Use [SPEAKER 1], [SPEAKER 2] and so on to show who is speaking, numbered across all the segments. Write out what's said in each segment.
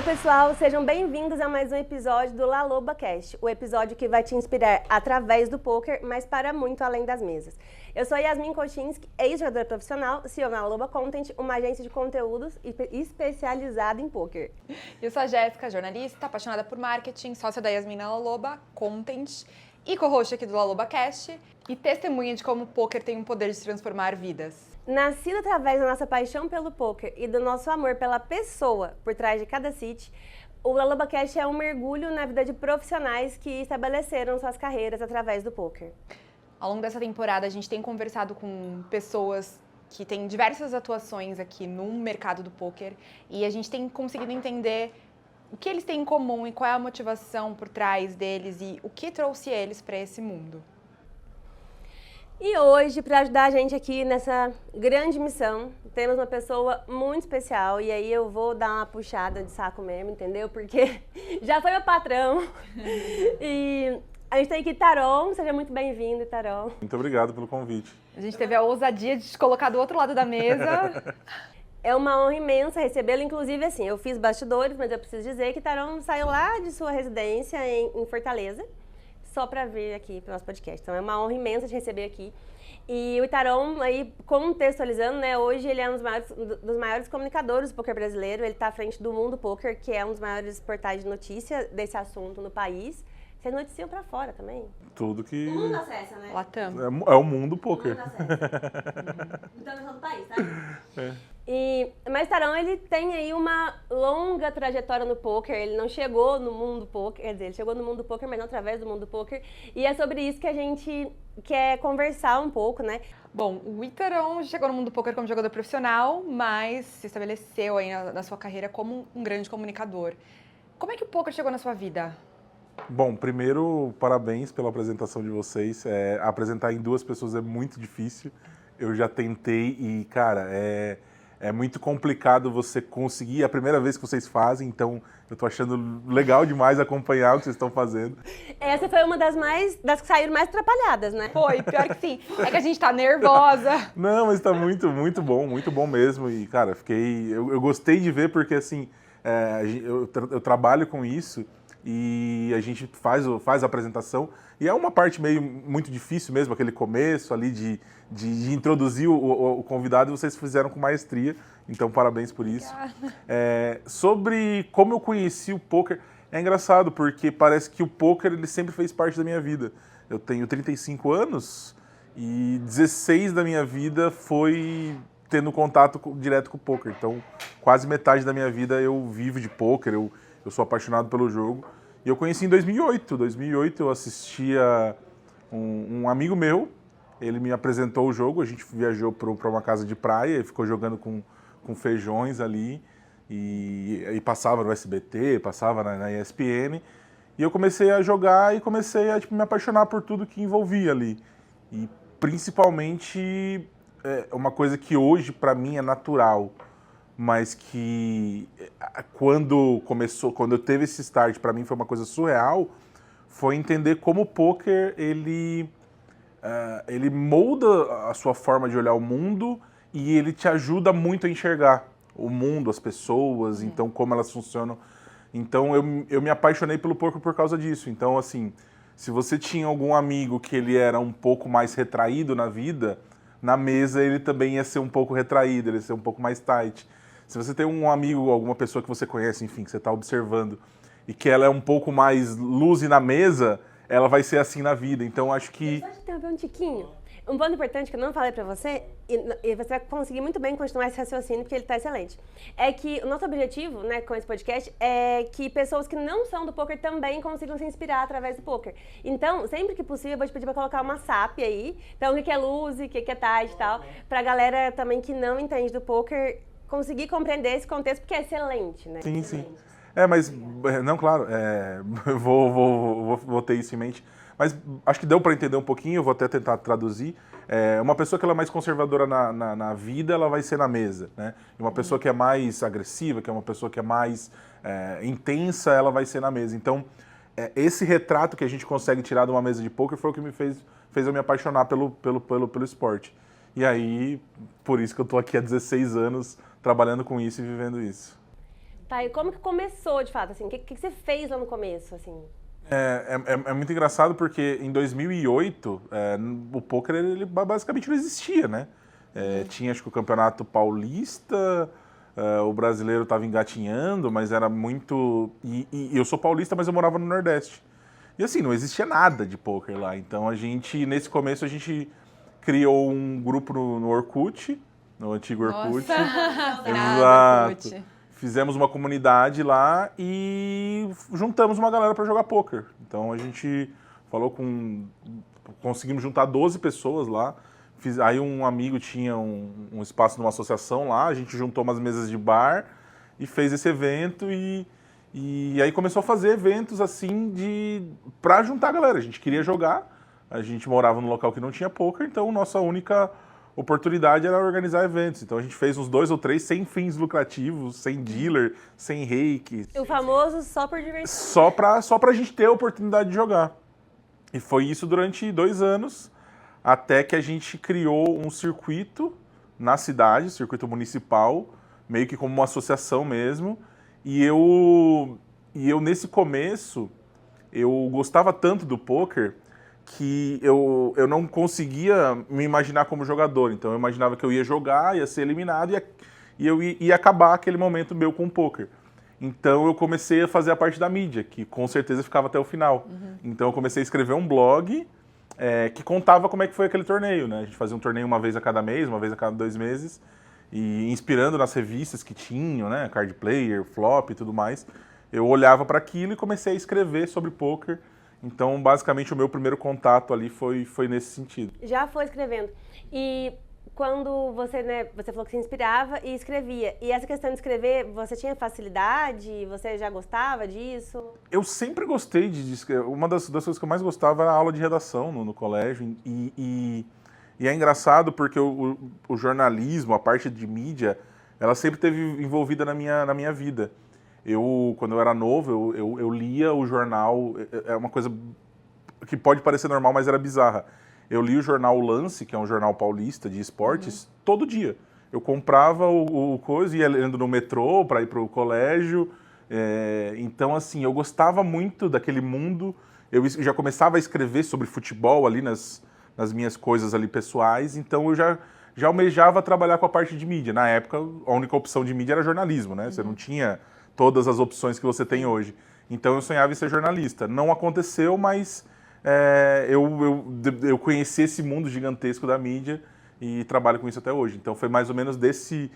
[SPEAKER 1] pessoal, sejam bem-vindos a mais um episódio do La Loba Cast, o episódio que vai te inspirar através do poker, mas para muito além das mesas. Eu sou Yasmin Kochinski, ex-jogadora profissional, CEO na La Loba Content, uma agência de conteúdos especializada em poker.
[SPEAKER 2] Eu sou a Jéssica, jornalista, apaixonada por marketing, sócia da Yasmin na La Loba Content e co-host aqui do La Loba Cast e testemunha de como o poker tem o poder de transformar vidas.
[SPEAKER 1] Nascido através da nossa paixão pelo poker e do nosso amor pela pessoa por trás de cada city, o La Loba Cast é um mergulho na vida de profissionais que estabeleceram suas carreiras através do poker.
[SPEAKER 2] Ao longo dessa temporada, a gente tem conversado com pessoas que têm diversas atuações aqui no mercado do poker e a gente tem conseguido entender o que eles têm em comum e qual é a motivação por trás deles e o que trouxe eles para esse mundo.
[SPEAKER 1] E hoje, para ajudar a gente aqui nessa grande missão, temos uma pessoa muito especial. E aí eu vou dar uma puxada de saco mesmo, entendeu? Porque já foi meu patrão. E a gente tem aqui Taron. Seja muito bem-vindo, Taron.
[SPEAKER 3] Muito obrigado pelo convite.
[SPEAKER 2] A gente teve a ousadia de te colocar do outro lado da mesa.
[SPEAKER 1] É uma honra imensa recebê-lo. Inclusive, assim, eu fiz bastidores, mas eu preciso dizer que Taron saiu lá de sua residência em Fortaleza, só para vir aqui para o nosso podcast. Então é uma honra imensa te receber aqui. E o Taron, aí, contextualizando, né, hoje ele é um dos maiores comunicadores do poker brasileiro. Ele está à frente do Mundo Poker, que é um dos maiores portais de notícia desse assunto no país. Vocês noticiam para fora também?
[SPEAKER 3] Tudo que...
[SPEAKER 1] O mundo acessa, né?
[SPEAKER 2] Latam.
[SPEAKER 3] É o mundo poker.
[SPEAKER 1] O mundo acessa. Então é do país, tá? Mas Taron, ele tem aí uma longa trajetória no poker. Ele não chegou no mundo poker, quer dizer, ele chegou no mundo poker, mas não através do mundo poker. E é sobre isso que a gente quer conversar um pouco, né?
[SPEAKER 2] Bom, o Taron chegou no mundo do poker como jogador profissional, mas se estabeleceu aí na sua carreira como um grande comunicador. Como é que o poker chegou na sua vida?
[SPEAKER 3] Bom, primeiro, parabéns pela apresentação de vocês. Apresentar em duas pessoas é muito difícil. Eu já tentei e, cara, é muito complicado você conseguir. É a primeira vez que vocês fazem, então eu tô achando legal demais acompanhar o que vocês estão fazendo. Essa
[SPEAKER 1] foi uma das que saíram mais atrapalhadas, né?
[SPEAKER 2] Foi, pior que sim. É que a gente tá nervosa.
[SPEAKER 3] Não, mas tá muito bom mesmo. E, cara, eu gostei de ver porque, assim, eu trabalho com isso e a gente faz a apresentação. E é uma parte muito difícil mesmo, aquele começo ali de introduzir o convidado, vocês fizeram com maestria, então parabéns por isso. Sobre como eu conheci o poker, é engraçado, porque parece que o poker ele sempre fez parte da minha vida. Eu tenho 35 anos e 16 da minha vida foi tendo contato direto com o poker, então quase metade da minha vida eu vivo de poker, eu sou apaixonado pelo jogo. E eu conheci em 2008. Em 2008 eu assistia um amigo meu, ele me apresentou o jogo, a gente viajou para uma casa de praia e ficou jogando com feijões ali. E passava no SBT, passava na ESPN. E eu comecei a jogar e comecei a me apaixonar por tudo que envolvia ali. E principalmente uma coisa que hoje para mim é natural, mas que quando eu teve esse start, para mim foi uma coisa surreal, foi entender como o poker ele molda a sua forma de olhar o mundo e ele te ajuda muito a enxergar o mundo, as pessoas, então como elas funcionam. Então eu me apaixonei pelo poker por causa disso. Então, assim, se você tinha algum amigo que ele era um pouco mais retraído na vida, na mesa ele também ia ser um pouco retraído, ele ia ser um pouco mais tight. Se você tem um amigo, alguma pessoa que você conhece, enfim, que você está observando, e que ela é um pouco mais luze na mesa, ela vai ser assim na vida. Então, acho que...
[SPEAKER 1] Só te interromper um tiquinho. Um ponto importante que eu não falei pra você, e você vai conseguir muito bem continuar esse raciocínio, porque ele tá excelente, é que o nosso objetivo, né, com esse podcast, é que pessoas que não são do poker também consigam se inspirar através do poker. Então, sempre que possível, eu vou te pedir pra colocar uma SAP aí. Então, o que é luz, o que é tight e tal, pra galera também que não entende do poker conseguir compreender esse contexto, porque é excelente, né?
[SPEAKER 3] Sim,
[SPEAKER 1] excelente.
[SPEAKER 3] Sim. Mas, não, claro, eu vou ter isso em mente. Mas acho que deu para entender um pouquinho, eu vou até tentar traduzir. Uma pessoa que ela é mais conservadora na vida, ela vai ser na mesa, né? E uma pessoa que é mais agressiva, que é uma pessoa que é mais intensa, ela vai ser na mesa. Então, esse retrato que a gente consegue tirar de uma mesa de poker foi o que me fez eu me apaixonar pelo esporte. E aí, por isso que eu tô aqui há 16 anos trabalhando com isso e vivendo isso.
[SPEAKER 1] Tá, e como que começou, de fato, assim? O que você fez lá no começo, assim?
[SPEAKER 3] É muito engraçado porque em 2008 o poker ele basicamente não existia, né? Tinha acho que o Campeonato Paulista, o brasileiro estava engatinhando, mas era muito... E eu sou paulista, mas eu morava no Nordeste. E assim, não existia nada de poker lá. Então nesse começo a gente criou um grupo no Orkut, no antigo Orkut. Exato. Fizemos uma comunidade lá e juntamos uma galera para jogar poker. Então a gente conseguimos juntar 12 pessoas lá. Aí um amigo tinha um espaço numa associação lá, a gente juntou umas mesas de bar e fez esse evento e aí começou a fazer eventos assim pra juntar a galera. A gente queria jogar, a gente morava num local que não tinha poker, então nossa única oportunidade era organizar eventos. Então a gente fez uns 2 ou 3 sem fins lucrativos, sem dealer, sem reiki.
[SPEAKER 1] O famoso só por diversão.
[SPEAKER 3] Só pra gente ter a oportunidade de jogar. E foi isso durante 2 anos, até que a gente criou um circuito na cidade, circuito municipal, meio que como uma associação mesmo. E eu nesse começo, eu gostava tanto do poker que eu não conseguia me imaginar como jogador. Então eu imaginava que eu ia jogar, ia ser eliminado e eu ia acabar aquele momento meu com o poker. Então eu comecei a fazer a parte da mídia, que com certeza ficava até o final. Então eu comecei a escrever um blog que contava como é que foi aquele torneio, né? A gente fazia um torneio uma vez a cada mês, uma vez a cada 2 meses, e inspirando nas revistas que tinham, né? Card Player, Flop e tudo mais. Eu olhava para aquilo e comecei a escrever sobre poker. Então, basicamente, o meu primeiro contato ali foi nesse sentido.
[SPEAKER 1] Já foi escrevendo. E quando você, né, você falou que se inspirava e escrevia. E essa questão de escrever, você tinha facilidade? Você já gostava disso?
[SPEAKER 3] Eu sempre gostei de escrever. Uma das coisas que eu mais gostava era a aula de redação no colégio. E é engraçado porque o jornalismo, a parte de mídia, ela sempre esteve envolvida na minha vida. Quando eu era novo, eu lia o jornal, é uma coisa que pode parecer normal, mas era bizarra. Eu li o jornal O Lance, que é um jornal paulista de esportes, todo dia. Eu comprava o coisa, ia lendo no metrô para ir para o colégio. Então, assim, eu gostava muito daquele mundo. Eu já começava a escrever sobre futebol ali nas minhas coisas ali pessoais, então eu já almejava trabalhar com a parte de mídia. Na época, a única opção de mídia era jornalismo, né? Você não tinha todas as opções que você tem hoje. Então eu sonhava em ser jornalista. Não aconteceu, mas eu conheci esse mundo gigantesco da mídia e trabalho com isso até hoje. Então foi mais ou menos desse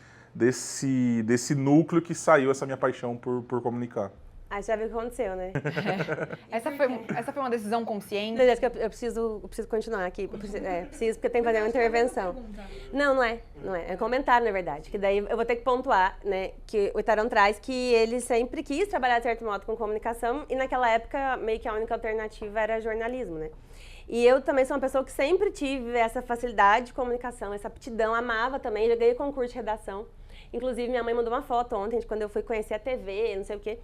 [SPEAKER 3] núcleo que saiu essa minha paixão por comunicar.
[SPEAKER 1] Ah, já viu o que aconteceu, né?
[SPEAKER 2] Essa foi uma decisão consciente?
[SPEAKER 1] Jéssica, eu preciso continuar aqui. Preciso, porque eu tenho que fazer uma intervenção. Não é. É comentário, na verdade. Que daí eu vou ter que pontuar, né? Que o Itarão traz que ele sempre quis trabalhar de certo modo com comunicação e naquela época meio que a única alternativa era jornalismo, né? E eu também sou uma pessoa que sempre tive essa facilidade de comunicação, essa aptidão, amava também, já ganhei concurso de redação. Inclusive, minha mãe mandou uma foto ontem de quando eu fui conhecer a TV, não sei o quê.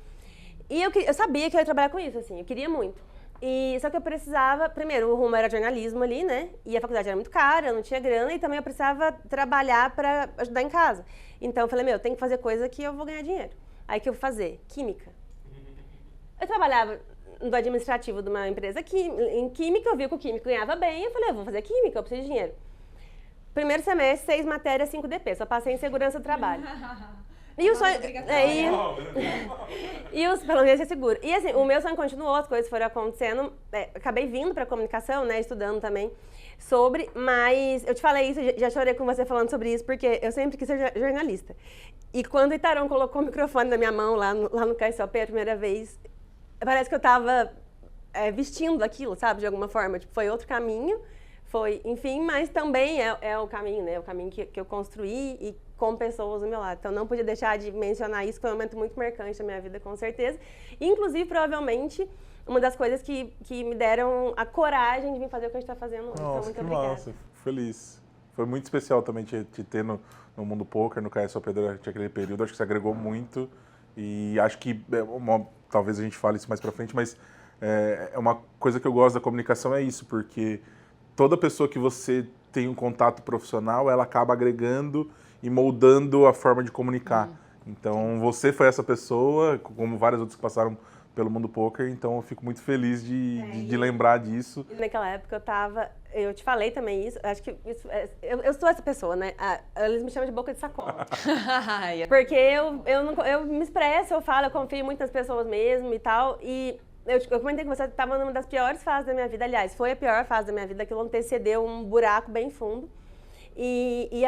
[SPEAKER 1] E eu sabia que eu ia trabalhar com isso, assim, eu queria muito. Só que eu precisava, primeiro, o rumo era jornalismo ali, né? E a faculdade era muito cara, eu não tinha grana e também eu precisava trabalhar para ajudar em casa. Então eu falei, eu tenho que fazer coisa que eu vou ganhar dinheiro. Aí o que eu vou fazer? Química. Eu trabalhava no administrativo de uma empresa em química, eu vi que o químico ganhava bem, eu falei, eu vou fazer química, eu preciso de dinheiro. Primeiro semestre, 6 matérias, 5 DP, só passei em segurança do trabalho. E o sonho. Pelo menos é seguro. E assim, o meu sonho continuou, as coisas foram acontecendo. Acabei vindo para comunicação, né? Estudando também mas eu te falei isso, já chorei com você falando sobre isso, porque eu sempre quis ser jornalista. E quando o Itarão colocou o microfone na minha mão lá no KSOP a primeira vez, parece que eu tava vestindo aquilo, sabe? De alguma forma. Tipo, foi outro caminho, enfim, mas também é o caminho, né? É o caminho que eu construí e com pessoas do meu lado. Então, não podia deixar de mencionar isso, foi um momento muito marcante da minha vida, com certeza. Inclusive, provavelmente, uma das coisas que me deram a coragem de vir fazer o que a gente está fazendo hoje.
[SPEAKER 3] Nossa,
[SPEAKER 1] então, muito obrigada.
[SPEAKER 3] Massa, feliz. Foi muito especial também te ter no mundo poker, no KSOP durante aquele período. Acho que você agregou muito e acho que, talvez a gente fale isso mais pra frente, mas é uma coisa que eu gosto da comunicação é isso, porque toda pessoa que você tem um contato profissional, ela acaba agregando e moldando a forma de comunicar. Então, você foi essa pessoa, como várias outras que passaram pelo mundo poker, então eu fico muito feliz de lembrar disso.
[SPEAKER 1] Naquela época eu te falei também isso, acho que eu sou essa pessoa, né? Eles me chamam de boca de sacola. Porque eu me expresso, eu falo, eu confio muito nas pessoas mesmo e tal. E eu comentei que você estava numa das piores fases da minha vida, aliás, foi a pior fase da minha vida, aquilo antecedeu um buraco bem fundo. E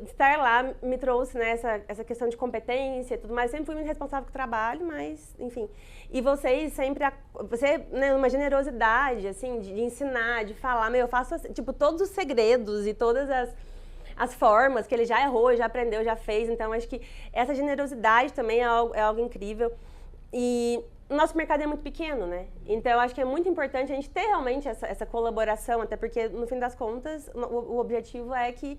[SPEAKER 1] estar lá me trouxe, né, essa questão de competência e tudo mais. Sempre fui muito responsável com o trabalho, mas, enfim. E vocês sempre... Você, né, uma generosidade, assim, de ensinar, de falar. Eu faço, assim, tipo, todos os segredos e todas as formas que ele já errou, já aprendeu, já fez. Então, acho que essa generosidade também é algo incrível. E o nosso mercado é muito pequeno, né? Então, eu acho que é muito importante a gente ter realmente essa colaboração, até porque, no fim das contas, o objetivo é que,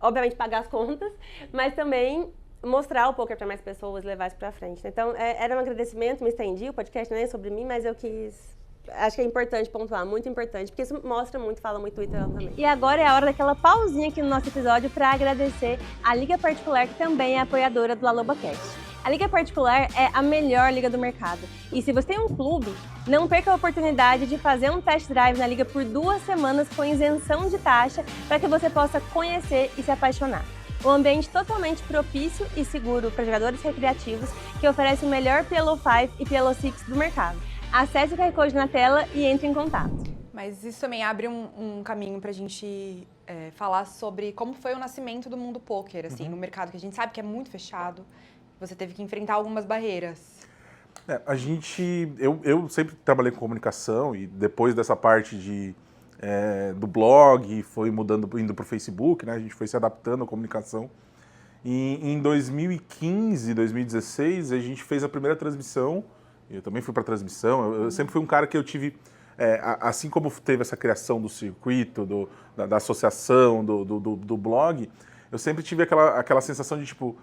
[SPEAKER 1] obviamente, pagar as contas, mas também mostrar o poker para mais pessoas, levar isso para frente. Então, era um agradecimento, me estendi, o podcast não é sobre mim, mas eu quis... Acho que é importante pontuar, muito importante, porque isso mostra muito, fala muito do Ítalo também. E agora é a hora daquela pausinha aqui no nosso episódio para agradecer a Liga Particular, que também é apoiadora do LaLobaCast. A Liga Particular é a melhor liga do mercado. E se você tem um clube, não perca a oportunidade de fazer um test drive na liga por 2 semanas com isenção de taxa para que você possa conhecer e se apaixonar. Um ambiente totalmente propício e seguro para jogadores recreativos que oferece o melhor PLO5 e PLO6 do mercado. Acesse o QR Code na tela e entre em contato.
[SPEAKER 2] Mas isso também abre um caminho para a gente falar sobre como foi o nascimento do mundo poker, assim, no mercado que a gente sabe que é muito fechado. Você teve que enfrentar algumas barreiras.
[SPEAKER 3] Eu sempre trabalhei com comunicação e depois dessa parte do blog, foi indo para o Facebook, né? A gente foi se adaptando à comunicação. E em 2015, 2016, a gente fez a primeira transmissão. Eu também fui para a transmissão. Eu sempre fui um cara que eu tive, assim como teve essa criação do circuito, da associação, do blog, eu sempre tive aquela sensação de, tipo,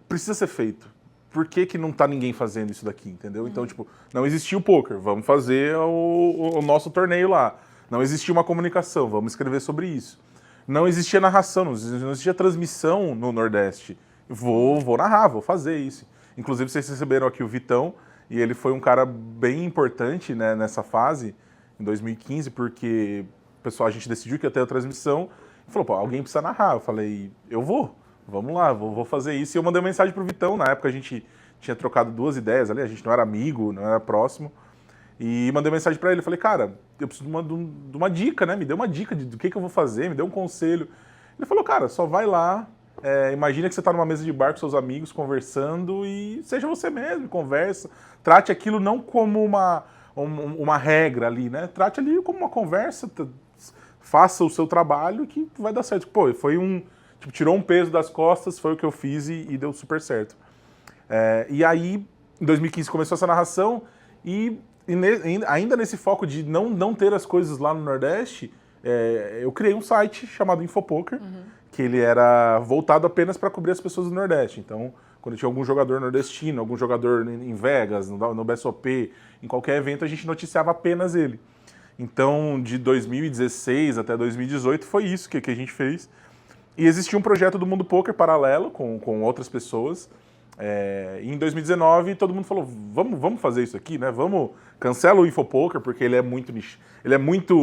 [SPEAKER 3] precisa ser feito. Por que não tá ninguém fazendo isso daqui, entendeu? Então, tipo, não existia o poker, vamos fazer o nosso torneio lá. Não existia uma comunicação, vamos escrever sobre isso. Não existia narração, não existia transmissão no Nordeste. Vou narrar, vou fazer isso. Inclusive, vocês receberam aqui o Vitão, e ele foi um cara bem importante, né, nessa fase, em 2015, porque a gente decidiu que ia ter a transmissão, e falou, pô, alguém precisa narrar. Eu falei, eu vou. Vamos lá, vou fazer isso. E eu mandei uma mensagem pro Vitão. Na época a gente tinha trocado 2 ideias ali, a gente não era amigo, não era próximo. E mandei mensagem para ele. Falei, cara, eu preciso de uma dica, né? Me dê uma dica do que eu vou fazer, me dê um conselho. Ele falou, cara, só vai lá, imagina que você tá numa mesa de bar com seus amigos conversando e seja você mesmo, conversa. Trate aquilo não como uma regra ali, né? Trate ali como uma conversa, faça o seu trabalho que vai dar certo. Pô, foi tipo, tirou um peso das costas, foi o que eu fiz e deu super certo. E aí, em 2015, começou essa narração e ainda nesse foco de não ter as coisas lá no Nordeste, eu criei um site chamado Infopoker, que ele era voltado apenas para cobrir as pessoas do Nordeste. Então, quando tinha algum jogador nordestino, algum jogador em Vegas, no BSOP, em qualquer evento, a gente noticiava apenas ele. Então, de 2016 até 2018, foi isso que a gente fez. E existia um projeto do Mundo Poker paralelo com outras pessoas. E em 2019 todo mundo falou, vamos fazer isso aqui, né? Cancela o Infopoker, porque ele é muito nicho. Ele é muito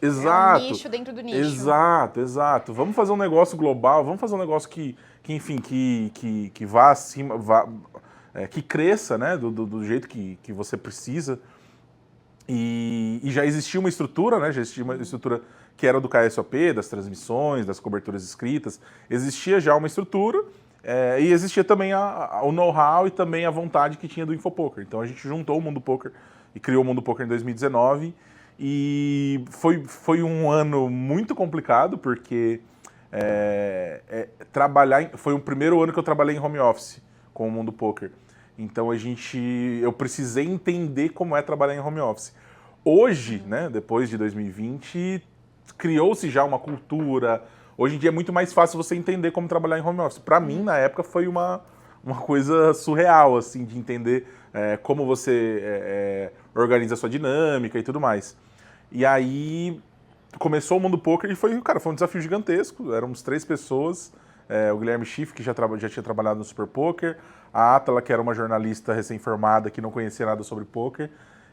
[SPEAKER 3] exato.
[SPEAKER 2] É um nicho dentro do nicho.
[SPEAKER 3] Exato. Vamos fazer um negócio global, vamos fazer um negócio que vá acima, que cresça, né? Do jeito que você precisa. E já existia uma estrutura, né? Já existia uma estrutura que era do KSOP, das transmissões, das coberturas escritas. Existia já uma estrutura e existia também o know-how e também a vontade que tinha do Infopoker. Então a gente juntou o Mundo Poker e criou o Mundo Poker em 2019. E foi um ano muito complicado, porque foi o primeiro ano que eu trabalhei em home office com o Mundo Poker. Então eu precisei entender como é trabalhar em home office. Hoje, né, depois de 2020, criou-se já uma cultura. Hoje em dia é muito mais fácil você entender como trabalhar em home office. Para mim, na época, foi uma coisa surreal, assim, de entender como você organiza a sua dinâmica e tudo mais. E aí começou o Mundo Poker e foi um desafio gigantesco. Éramos 3 pessoas o Guilherme Schiff, que já tinha trabalhado no Super Poker, a Atala, que era uma jornalista recém-formada que não conhecia nada sobre poker,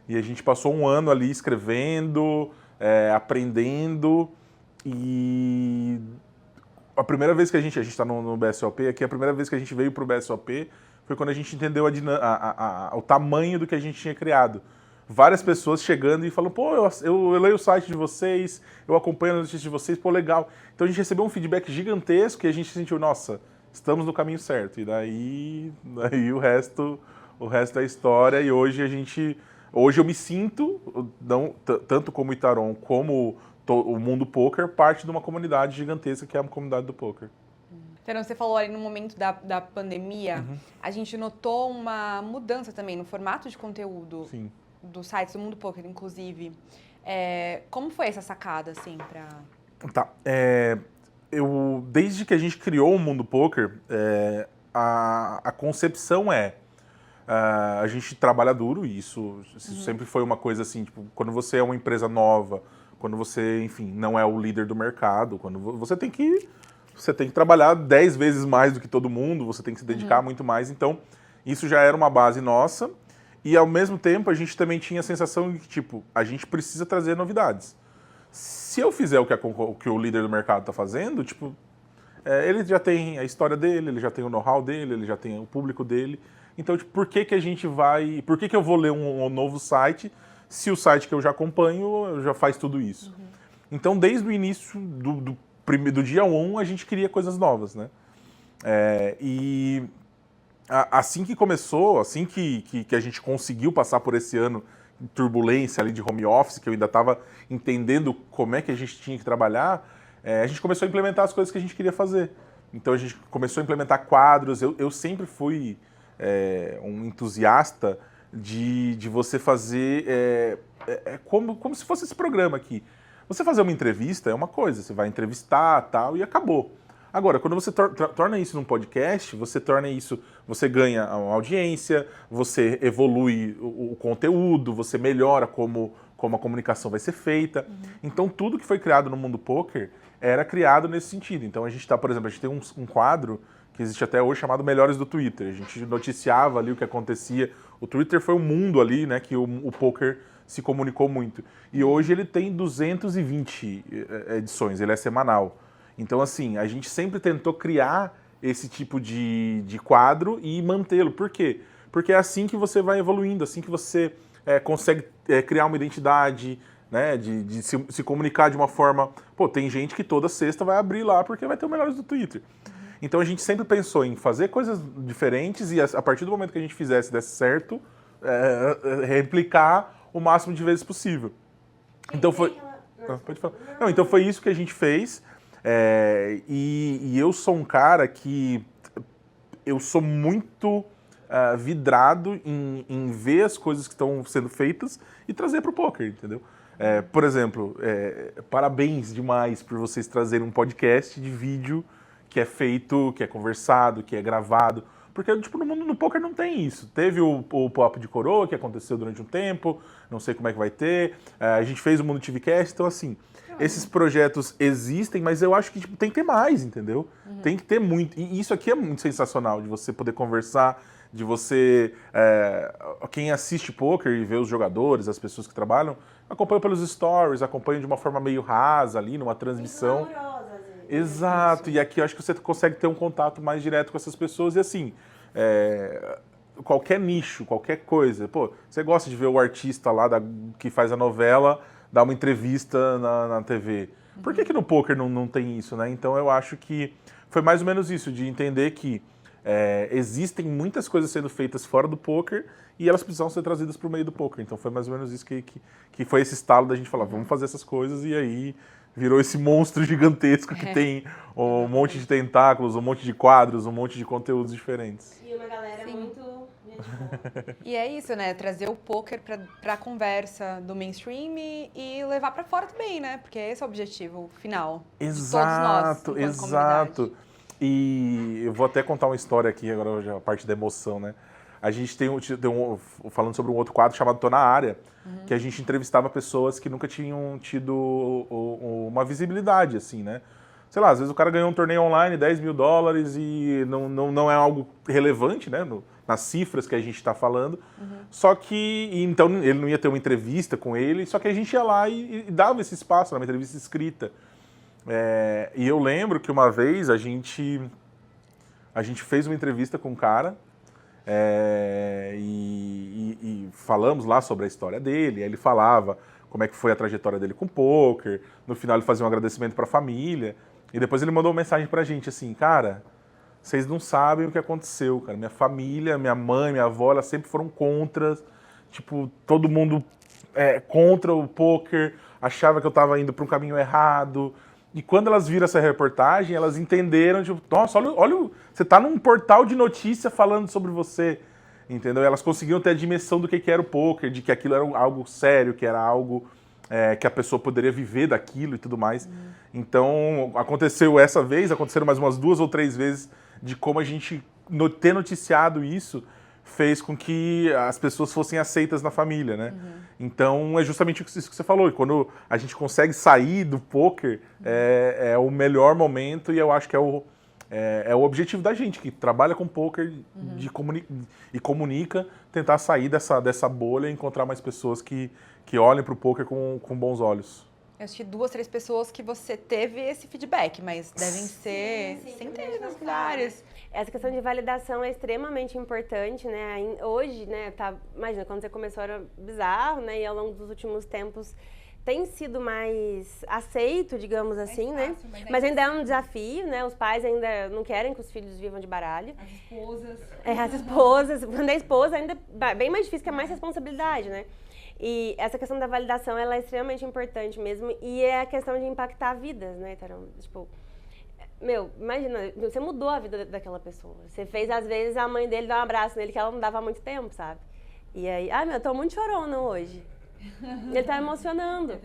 [SPEAKER 3] e a gente passou um ano ali escrevendo, aprendendo, e a primeira vez que a gente está no BSOP aqui, a primeira vez que a gente veio para o BSOP foi quando a gente entendeu o tamanho do que a gente tinha criado. Várias pessoas chegando e falando, pô, eu leio o site de vocês, eu acompanho a notícia de vocês, pô, legal. Então a gente recebeu um feedback gigantesco e a gente sentiu, nossa, estamos no caminho certo. E daí o resto é história. E hoje eu me sinto, tanto como Itaron, como o mundo poker, parte de uma comunidade gigantesca que é a comunidade do poker.
[SPEAKER 2] Então, você falou ali no momento da pandemia, a gente notou uma mudança também no formato de conteúdo.
[SPEAKER 3] Sim.
[SPEAKER 2] Dos sites do Mundo Poker, inclusive. Como foi essa sacada, assim, pra...
[SPEAKER 3] Tá. Desde que a gente criou o Mundo Poker, a concepção a gente trabalha duro, e isso sempre foi uma coisa assim, tipo, quando você é uma empresa nova, quando você, enfim, não é o líder do mercado, quando você tem que trabalhar 10 vezes mais do que todo mundo, você tem que se dedicar muito mais, então isso já era uma base nossa. E, ao mesmo tempo, a gente também tinha a sensação de que, tipo, a gente precisa trazer novidades. Se eu fizer o que o líder do mercado está fazendo, tipo, ele já tem a história dele, ele já tem o know-how dele, ele já tem o público dele. Então, tipo, por que eu vou ler um novo site se o site que eu já acompanho já faz tudo isso? Então, desde o início do dia 1, a gente queria coisas novas, né? Assim que começou, assim que a gente conseguiu passar por esse ano de turbulência ali de home office, que eu ainda estava entendendo como é que a gente tinha que trabalhar, a gente começou a implementar as coisas que a gente queria fazer. Então a gente começou a implementar quadros. Eu sempre fui um entusiasta de você fazer como se fosse esse programa aqui. Você fazer uma entrevista é uma coisa, você vai entrevistar tal e acabou. Agora, quando você torna isso num podcast, você ganha uma audiência, você evolui o conteúdo, você melhora como a comunicação vai ser feita. Então, tudo que foi criado no Mundo Poker era criado nesse sentido. Então, por exemplo, a gente tem um quadro que existe até hoje chamado Melhores do Twitter. A gente noticiava ali o que acontecia. O Twitter foi um mundo ali, né, que o poker se comunicou muito. E hoje ele tem 220 edições, ele é semanal. Então, assim, a gente sempre tentou criar esse tipo de quadro e mantê-lo. Por quê? Porque é assim que você vai evoluindo, assim que você consegue criar uma identidade, né, de se comunicar de uma forma... Pô, tem gente que toda sexta vai abrir lá porque vai ter o Melhores do Twitter. Então, a gente sempre pensou em fazer coisas diferentes e, a partir do momento que a gente desse certo, replicar o máximo de vezes possível. Então, foi... Pode falar. Não, então, foi isso que a gente fez... E eu sou um cara que eu sou muito vidrado em ver as coisas que estão sendo feitas e trazer para o poker, entendeu? Por exemplo, parabéns demais por vocês trazerem um podcast de vídeo que é feito, que é conversado, que é gravado, porque tipo, no mundo do poker não tem isso. Teve o Pop de Coroa, que aconteceu durante um tempo, não sei como é que vai ter, a gente fez o Mundo TVcast, então assim... Esses projetos existem, mas eu acho que tipo, tem que ter mais, entendeu? Tem que ter muito. E isso aqui é muito sensacional, de você poder conversar, de você... quem assiste poker e vê os jogadores, as pessoas que trabalham, acompanha pelos stories, acompanha de uma forma meio rasa ali, numa transmissão. Exato, e aqui eu acho que você consegue ter um contato mais direto com essas pessoas. E assim, qualquer nicho, qualquer coisa. Pô, você gosta de ver o artista lá que faz a novela... dar uma entrevista na TV. Por que no poker não tem isso, né? Então eu acho que foi mais ou menos isso, de entender que existem muitas coisas sendo feitas fora do poker e elas precisam ser trazidas para o meio do poker. Então foi mais ou menos isso que foi esse estalo da gente falar, vamos fazer essas coisas, e aí virou esse monstro gigantesco que tem um monte de tentáculos, um monte de quadros, um monte de conteúdos diferentes.
[SPEAKER 1] E uma galera muito...
[SPEAKER 2] E é isso, né? Trazer o poker pra conversa do mainstream e levar pra fora também, né? Porque esse é o objetivo final de todos nós, enquanto
[SPEAKER 3] exato.
[SPEAKER 2] comunidade.
[SPEAKER 3] E eu vou até contar uma história aqui, agora já a parte da emoção, né? A gente tem falando sobre um outro quadro chamado Tô na Área, que a gente entrevistava pessoas que nunca tinham tido uma visibilidade, assim, né? sei lá, às vezes o cara ganhou um torneio online, $10 mil, e não é algo relevante, né? Nas cifras que a gente está falando. Só que, então, ele não ia ter uma entrevista com ele, só que a gente ia lá e dava esse espaço, uma entrevista escrita. E eu lembro que uma vez a gente fez uma entrevista com um cara e falamos lá sobre a história dele. Aí ele falava como é que foi a trajetória dele com o poker. No final ele fazia um agradecimento para a família. E depois ele mandou uma mensagem pra gente assim, cara, vocês não sabem o que aconteceu, cara. Minha família, minha mãe, minha avó, elas sempre foram contra. Tipo, todo mundo contra o poker, achava que eu tava indo para um caminho errado. E quando elas viram essa reportagem, elas entenderam, tipo, nossa, olha, você tá num portal de notícia falando sobre você, entendeu? Elas conseguiram ter a dimensão do que era o poker, de que aquilo era algo sério, que era algo que a pessoa poderia viver daquilo e tudo mais. Então, aconteceu essa vez, aconteceram mais umas 2 ou 3 vezes de como a gente ter noticiado isso fez com que as pessoas fossem aceitas na família, né? Então, é justamente isso que você falou. E quando a gente consegue sair do poker, é o melhor momento e eu acho que é o objetivo da gente, que trabalha com poker e comunica, tentar sair dessa bolha e encontrar mais pessoas que olhem para o poker com bons olhos.
[SPEAKER 2] Eu assisti 2, 3 pessoas que você teve esse feedback, mas devem ser centenas, milhares.
[SPEAKER 1] Essa questão de validação é extremamente importante, né? Hoje, né, imagina, quando você começou era bizarro, né? E ao longo dos últimos tempos tem sido mais aceito, digamos assim, né? Mas ainda é um desafio, né? Os pais ainda não querem que os filhos vivam de baralho.
[SPEAKER 4] As esposas.
[SPEAKER 1] As esposas. Quando é esposa ainda é bem mais difícil, que é mais responsabilidade, né? E essa questão da validação, ela é extremamente importante mesmo. E é a questão de impactar vidas, né, Tarão? Tipo, imagina, você mudou a vida daquela pessoa. Você fez, às vezes, a mãe dele dar um abraço nele que ela não dava há muito tempo, sabe? E aí, eu tô muito chorona hoje. Ele tá emocionando.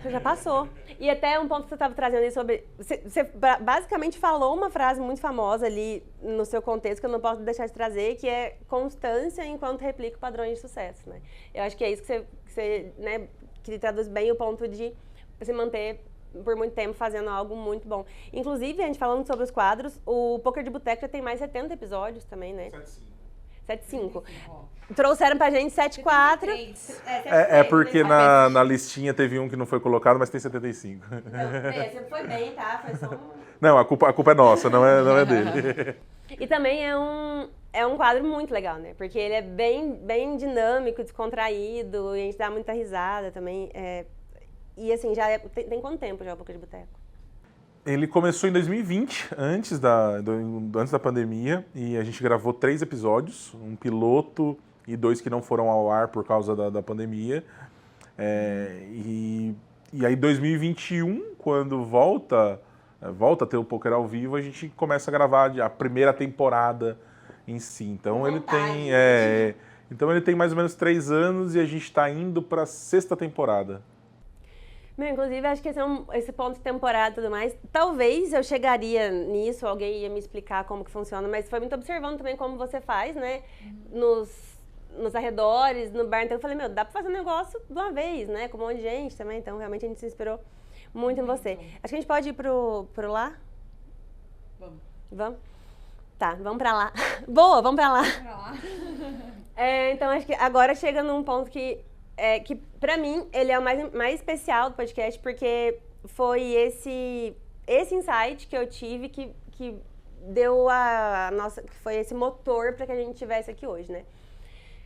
[SPEAKER 1] Já passou. E até um ponto que você estava trazendo aí sobre... Você basicamente falou uma frase muito famosa ali no seu contexto, que eu não posso deixar de trazer, que é constância enquanto replica padrões de sucesso, né? Eu acho que é isso que você né, que traduz bem o ponto de se manter por muito tempo fazendo algo muito bom. Inclusive, a gente falando sobre os quadros, o Poker de Boteco já tem mais 70 episódios também, né? 7.5. Trouxeram pra gente 7.4.
[SPEAKER 3] É porque na listinha teve um que não foi colocado, mas tem 75.
[SPEAKER 1] Você foi bem, tá? Foi só
[SPEAKER 3] Não, a culpa é nossa, não é dele.
[SPEAKER 1] E também é um quadro muito legal, né? Porque ele é bem dinâmico, descontraído, e a gente dá muita risada também. E assim, tem quanto tempo já o Poker de Boteco?
[SPEAKER 3] Ele começou em 2020, antes da pandemia, e a gente gravou 3 episódios, um piloto e 2 que não foram ao ar por causa da pandemia. E aí, 2021, quando volta a ter o Poker ao vivo, a gente começa a gravar a primeira temporada em si. Então ele tem mais ou menos 3 anos e a gente está indo para a 6ª temporada.
[SPEAKER 1] Inclusive, acho que esse ponto de temporada e tudo mais, talvez eu chegaria nisso, alguém ia me explicar como que funciona, mas foi muito observando também como você faz, né? Nos arredores, no bar, então eu falei, dá pra fazer um negócio de uma vez, né? Com um monte de gente também, então realmente a gente se inspirou muito em você. Acho que a gente pode ir pro lá? Vamos? Tá, vamos pra lá. Boa, vamos pra lá. Então, acho que agora chega num ponto que pra mim, ele é o mais especial do podcast, porque foi esse insight que eu tive que deu que foi esse motor pra que a gente estivesse aqui hoje, né?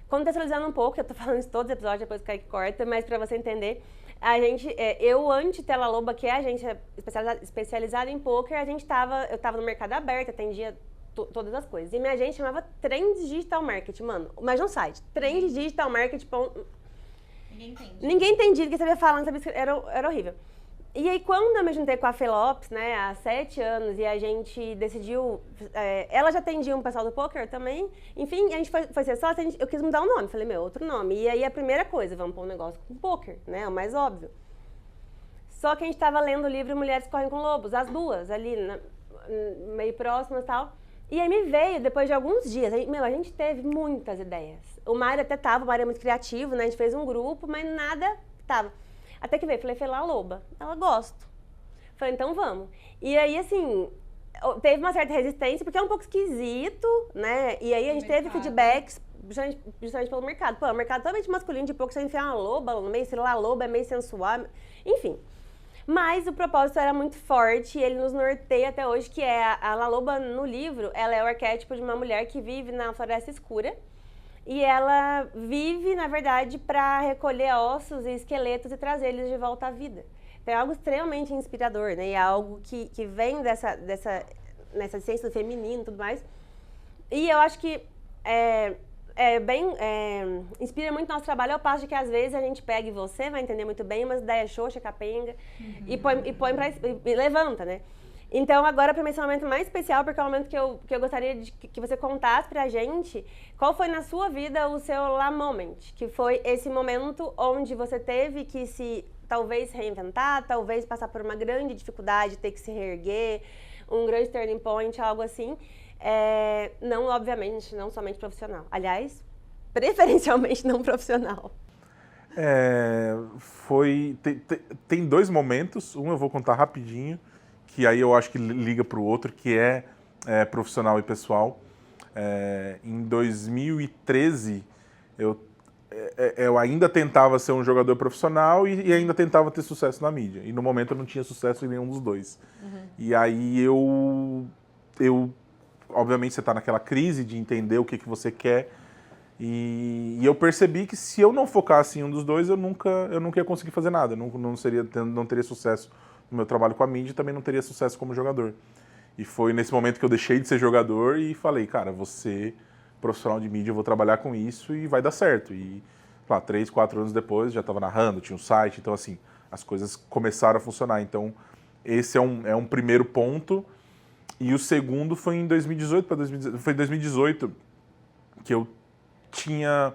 [SPEAKER 1] Contextualizando um pouco, eu tô falando isso todos os episódios, depois que corta, mas pra você entender, eu, antes-Tela Loba, que é a agência especializada em poker, eu tava no mercado aberto, atendia todas as coisas. E minha agência chamava Trends Digital Marketing, mano, mas um site, Trends Digital Marketing. Ninguém entendia o que você ia falando, era horrível. E aí, quando eu me juntei com a Fê Lopes, né, há 7 anos, e a gente decidiu... ela já atendia um pessoal do poker também. Enfim, a gente foi ser sócia, eu quis mudar o nome. Falei, outro nome. E aí, a primeira coisa, vamos pôr um negócio com poker, né, é o mais óbvio. Só que a gente estava lendo o livro Mulheres Correm com Lobos, as duas, ali, meio próximas e tal. E aí me veio, depois de alguns dias, a gente teve muitas ideias. O Mário até tava, o Mário é muito criativo, né? A gente fez um grupo, mas nada tava. Até que veio, falei, Fê Loba. Ela, gosto. Falei, então vamos. E aí, assim, teve uma certa resistência, porque é um pouco esquisito, né? E aí a gente teve feedbacks justamente pelo mercado. Pô, é um mercado totalmente masculino, de pouco você enfiar uma loba no meio, sei lá, a loba é meio sensual, enfim. Mas o propósito era muito forte e ele nos norteia até hoje, que é a La Loba no livro, ela é o arquétipo de uma mulher que vive na floresta escura. E ela vive, na verdade, para recolher ossos e esqueletos e trazer eles de volta à vida. Então é algo extremamente inspirador, né? E é algo que vem nessa ciência do feminino e tudo mais. E eu acho que inspira muito nosso trabalho, ao passo de que às vezes a gente pega e você vai entender muito bem umas ideias xoxa, capenga, e levanta, né? Então, agora, para mim, esse é um momento mais especial, porque é um momento que eu gostaria que você contasse pra gente qual foi na sua vida o seu La Moment, que foi esse momento onde você teve que se, talvez, reinventar, talvez passar por uma grande dificuldade, ter que se reerguer, um grande turning point, algo assim. Não, obviamente, não somente profissional. Aliás, preferencialmente não profissional.
[SPEAKER 3] Tem dois momentos, um eu vou contar rapidinho, que aí eu acho que liga para o outro, que é profissional e pessoal. Em 2013, eu ainda tentava ser um jogador profissional e ainda tentava ter sucesso na mídia. E no momento eu não tinha sucesso em nenhum dos dois. Uhum. E aí obviamente você está naquela crise de entender o que você quer. E eu percebi que se eu não focasse em um dos dois, eu nunca ia conseguir fazer nada. Não teria sucesso no meu trabalho com a mídia e também não teria sucesso como jogador. E foi nesse momento que eu deixei de ser jogador e falei, cara, você, profissional de mídia, eu vou trabalhar com isso e vai dar certo. E, 3, 4 anos depois, já estava narrando, tinha um site, então assim, as coisas começaram a funcionar. Então, esse é um primeiro ponto. E o segundo foi em 2018 para 2019. Foi em 2018 que eu tinha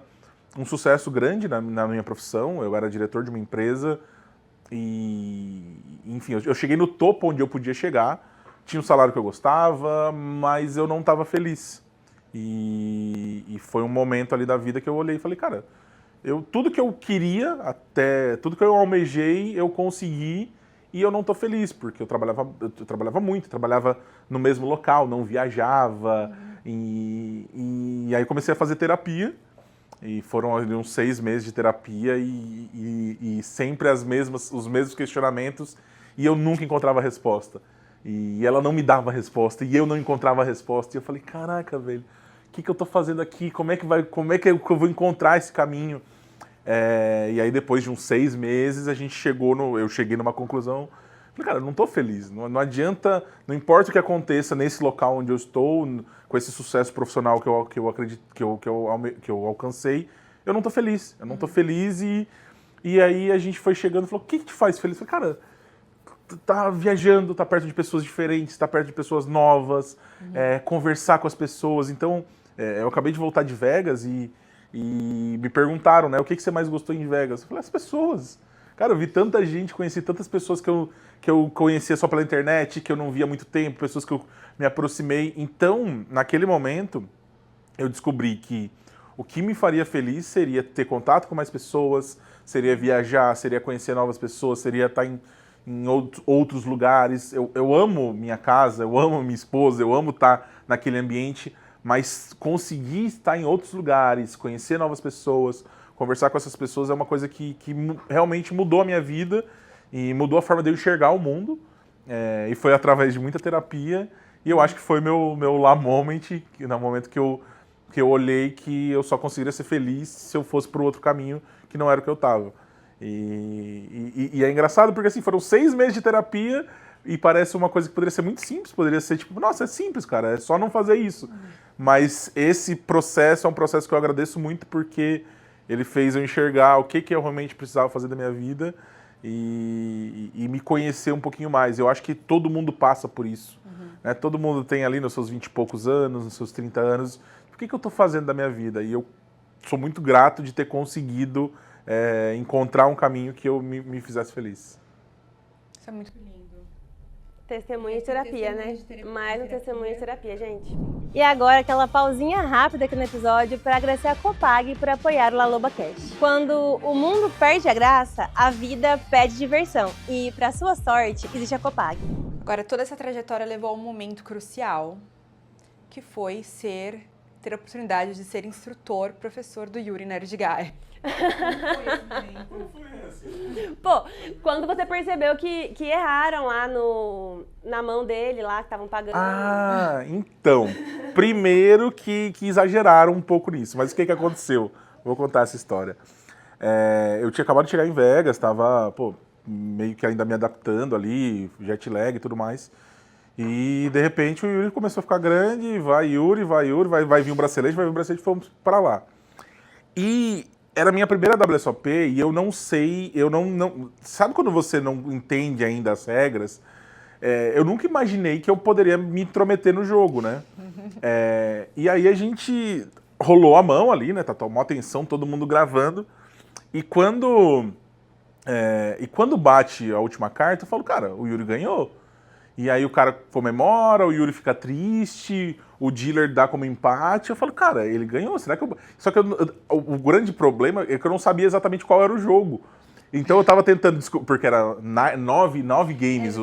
[SPEAKER 3] um sucesso grande na minha profissão. Eu era diretor de uma empresa e, enfim, eu cheguei no topo onde eu podia chegar. Tinha um salário que eu gostava, mas eu não estava feliz. E foi um momento ali da vida que eu olhei e falei, cara, tudo que eu queria, tudo que eu almejei, eu consegui e eu não estou feliz, porque eu trabalhava muito, trabalhava no mesmo local, não viajava. E aí comecei a fazer terapia. E foram ali uns 6 meses de terapia e sempre os mesmos questionamentos e eu nunca encontrava resposta. E ela não me dava resposta e eu não encontrava resposta. E eu falei, caraca, velho, o que eu tô fazendo aqui? Como é que eu vou encontrar esse caminho? E aí depois de uns 6 meses eu cheguei numa conclusão. Falei, cara, eu não tô feliz. Não adianta, não importa o que aconteça nesse local onde eu estou, com esse sucesso profissional que eu acredito que eu alcancei, eu não tô feliz. Eu não tô feliz e aí a gente foi chegando e falou, o que te faz feliz? Eu falei, cara, tá viajando, tá perto de pessoas diferentes, tá perto de pessoas novas, conversar com as pessoas. Então, eu acabei de voltar de Vegas e me perguntaram, né, o que você mais gostou em Vegas? Eu falei, as pessoas. Cara, eu vi tanta gente, conheci tantas pessoas que eu conhecia só pela internet, que eu não via há muito tempo, pessoas que eu me aproximei. Então, naquele momento, eu descobri que o que me faria feliz seria ter contato com mais pessoas, seria viajar, seria conhecer novas pessoas, seria estar em outros lugares. Eu amo minha casa, eu amo minha esposa, eu amo estar naquele ambiente, mas conseguir estar em outros lugares, conhecer novas pessoas, conversar com essas pessoas é uma coisa que realmente mudou a minha vida e mudou a forma de eu enxergar o mundo. E foi através de muita terapia. E eu acho que foi meu La Moment, no momento que eu olhei que eu só conseguiria ser feliz se eu fosse para o outro caminho, que não era o que eu estava. E é engraçado porque assim, foram 6 meses de terapia e parece uma coisa que poderia ser muito simples, poderia ser tipo, nossa, é simples, cara, é só não fazer isso. Mas esse processo é um processo que eu agradeço muito porque ele fez eu enxergar o que eu realmente precisava fazer da minha vida e me conhecer um pouquinho mais. Eu acho que todo mundo passa por isso. Né? Todo mundo tem ali nos seus 20 e poucos anos, nos seus 30 anos, o que eu estou fazendo da minha vida? E eu sou muito grato de ter conseguido encontrar um caminho que eu me fizesse feliz.
[SPEAKER 2] Isso é muito lindo.
[SPEAKER 1] Testemunho de terapia, né? Mais um testemunho de terapia, gente. E agora, aquela pausinha rápida aqui no episódio para agradecer a Copag por apoiar o La Loba Cast. Quando o mundo perde a graça, a vida pede diversão. E, para sua sorte, existe a Copag.
[SPEAKER 2] Agora, toda essa trajetória levou a um momento crucial, que foi ter a oportunidade de ser instrutor, professor do Yuri Nerd Guy.
[SPEAKER 1] Pô, quando você percebeu que erraram lá na mão dele, lá, que estavam pagando...
[SPEAKER 3] Ah, então, primeiro que exageraram um pouco nisso, mas o que aconteceu? Vou contar essa história. Eu tinha acabado de chegar em Vegas, estava meio que ainda me adaptando ali, jet lag e tudo mais. E, de repente, o Yuri começou a ficar grande, vai vir um bracelete, fomos pra lá. E era a minha primeira WSOP e eu não sei, sabe quando você não entende ainda as regras? Eu nunca imaginei que eu poderia me intrometer no jogo, né? E aí a gente rolou a mão ali, né? Tá uma atenção, todo mundo gravando. E quando bate a última carta, eu falo, cara, o Yuri ganhou. E aí o cara comemora, o Yuri fica triste, o dealer dá como empate. Eu falo, cara, ele ganhou, será que eu... Só que o grande problema é que eu não sabia exatamente qual era o jogo. Então eu tava tentando, porque era 9 games.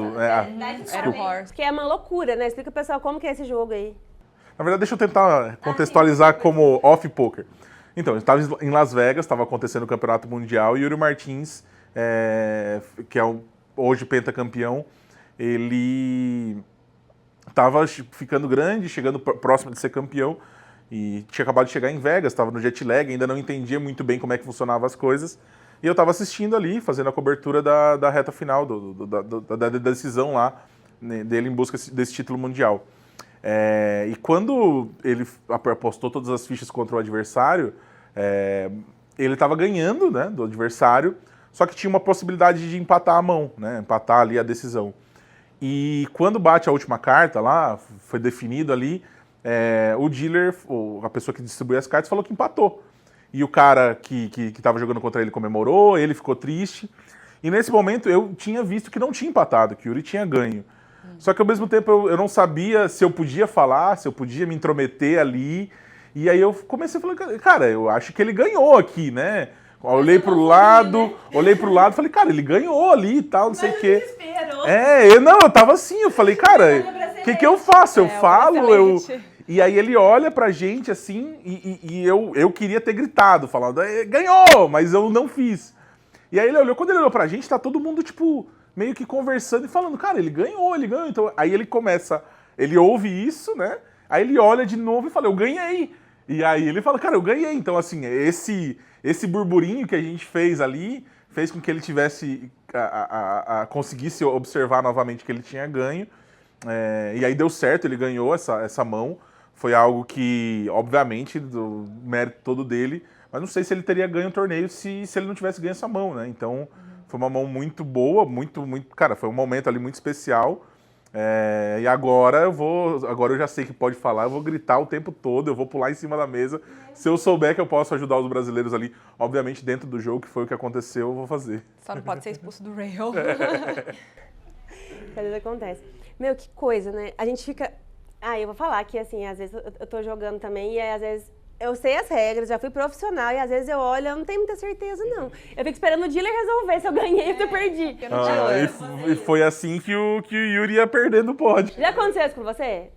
[SPEAKER 2] Era o Horse.
[SPEAKER 1] Porque é uma loucura, né? Explica pro pessoal como que é esse jogo aí.
[SPEAKER 3] Na verdade, deixa eu tentar contextualizar como off-poker. Então, eu estava em Las Vegas, estava acontecendo o Campeonato Mundial, e Yuri Martins, que é hoje pentacampeão, ele estava ficando grande, chegando próximo de ser campeão, e tinha acabado de chegar em Vegas, estava no jet lag, ainda não entendia muito bem como é que funcionavam as coisas, e eu estava assistindo ali, fazendo a cobertura da reta final, da decisão lá, né, dele em busca desse título mundial. E quando ele apostou todas as fichas contra o adversário, ele estava ganhando, né, do adversário, só que tinha uma possibilidade de empatar a mão, né, empatar ali a decisão. E quando bate a última carta lá, foi definido ali, o dealer, a pessoa que distribui as cartas, falou que empatou. E o cara que estava jogando contra ele comemorou, ele ficou triste. E nesse momento eu tinha visto que não tinha empatado, que o Yuri tinha ganho. Só que ao mesmo tempo eu não sabia se eu podia falar, se eu podia me intrometer ali. E aí eu comecei a falar, cara, eu acho que ele ganhou aqui, né? Olhei pro lado, falei, cara, ele ganhou ali e tal, não sei o quê. Eu tava assim, eu falei, cara, o que eu faço? Eu falo, E aí ele olha pra gente assim, e eu queria ter gritado, falando, ganhou, mas eu não fiz. E aí ele olhou, quando ele olhou pra gente, tá todo mundo, tipo, meio que conversando e falando, cara, ele ganhou. Então, aí ele começa, ele ouve isso, né? Aí ele olha de novo e fala, eu ganhei. E aí ele fala, cara, eu ganhei. Então, assim, esse burburinho que a gente fez ali fez com que ele tivesse, conseguisse observar novamente que ele tinha ganho. E aí deu certo, ele ganhou essa mão. Foi algo que, obviamente, do mérito todo dele, mas não sei se ele teria ganho o torneio se ele não tivesse ganho essa mão, né? Então, foi uma mão muito boa, muito, cara, foi um momento ali muito especial. E agora eu já sei que pode falar, eu vou gritar o tempo todo, eu vou pular em cima da mesa. Se eu souber que eu posso ajudar os brasileiros ali, obviamente dentro do jogo, que foi o que aconteceu, eu vou fazer.
[SPEAKER 2] Só não pode ser expulso do rail.
[SPEAKER 1] Que às vezes acontece. Meu, que coisa, né? A gente fica... eu vou falar que, assim, às vezes eu tô jogando também e às vezes eu sei as regras, já fui profissional e às vezes eu olho, eu não tenho muita certeza, não. Eu fico esperando o dealer resolver se eu ganhei ou se eu perdi.
[SPEAKER 3] E foi assim que o Yuri ia perdendo o pódio.
[SPEAKER 1] Já aconteceu isso com você?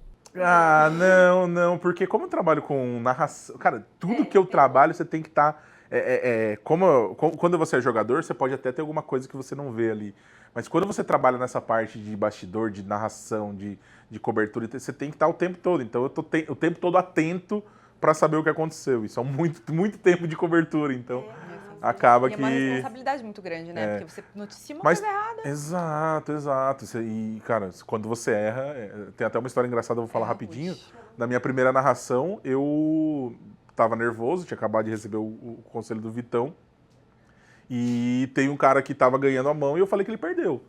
[SPEAKER 3] Não, porque como eu trabalho com narração... Cara, tudo que eu trabalho, você tem que estar... quando você é jogador, você pode até ter alguma coisa que você não vê ali. Mas quando você trabalha nessa parte de bastidor, de narração, de cobertura, você tem que estar o tempo todo. Então eu tô o tempo todo atento para saber o que aconteceu. Isso é muito tempo de cobertura, então acaba que...
[SPEAKER 2] É uma responsabilidade muito grande, né? Porque você noticia uma coisa errada.
[SPEAKER 3] Exato. E, cara, quando você erra... Tem até uma história engraçada, eu vou falar rapidinho. Na minha primeira narração, eu tava nervoso, tinha acabado de receber o conselho do Vitão. E tem um cara que tava ganhando a mão e eu falei que ele perdeu.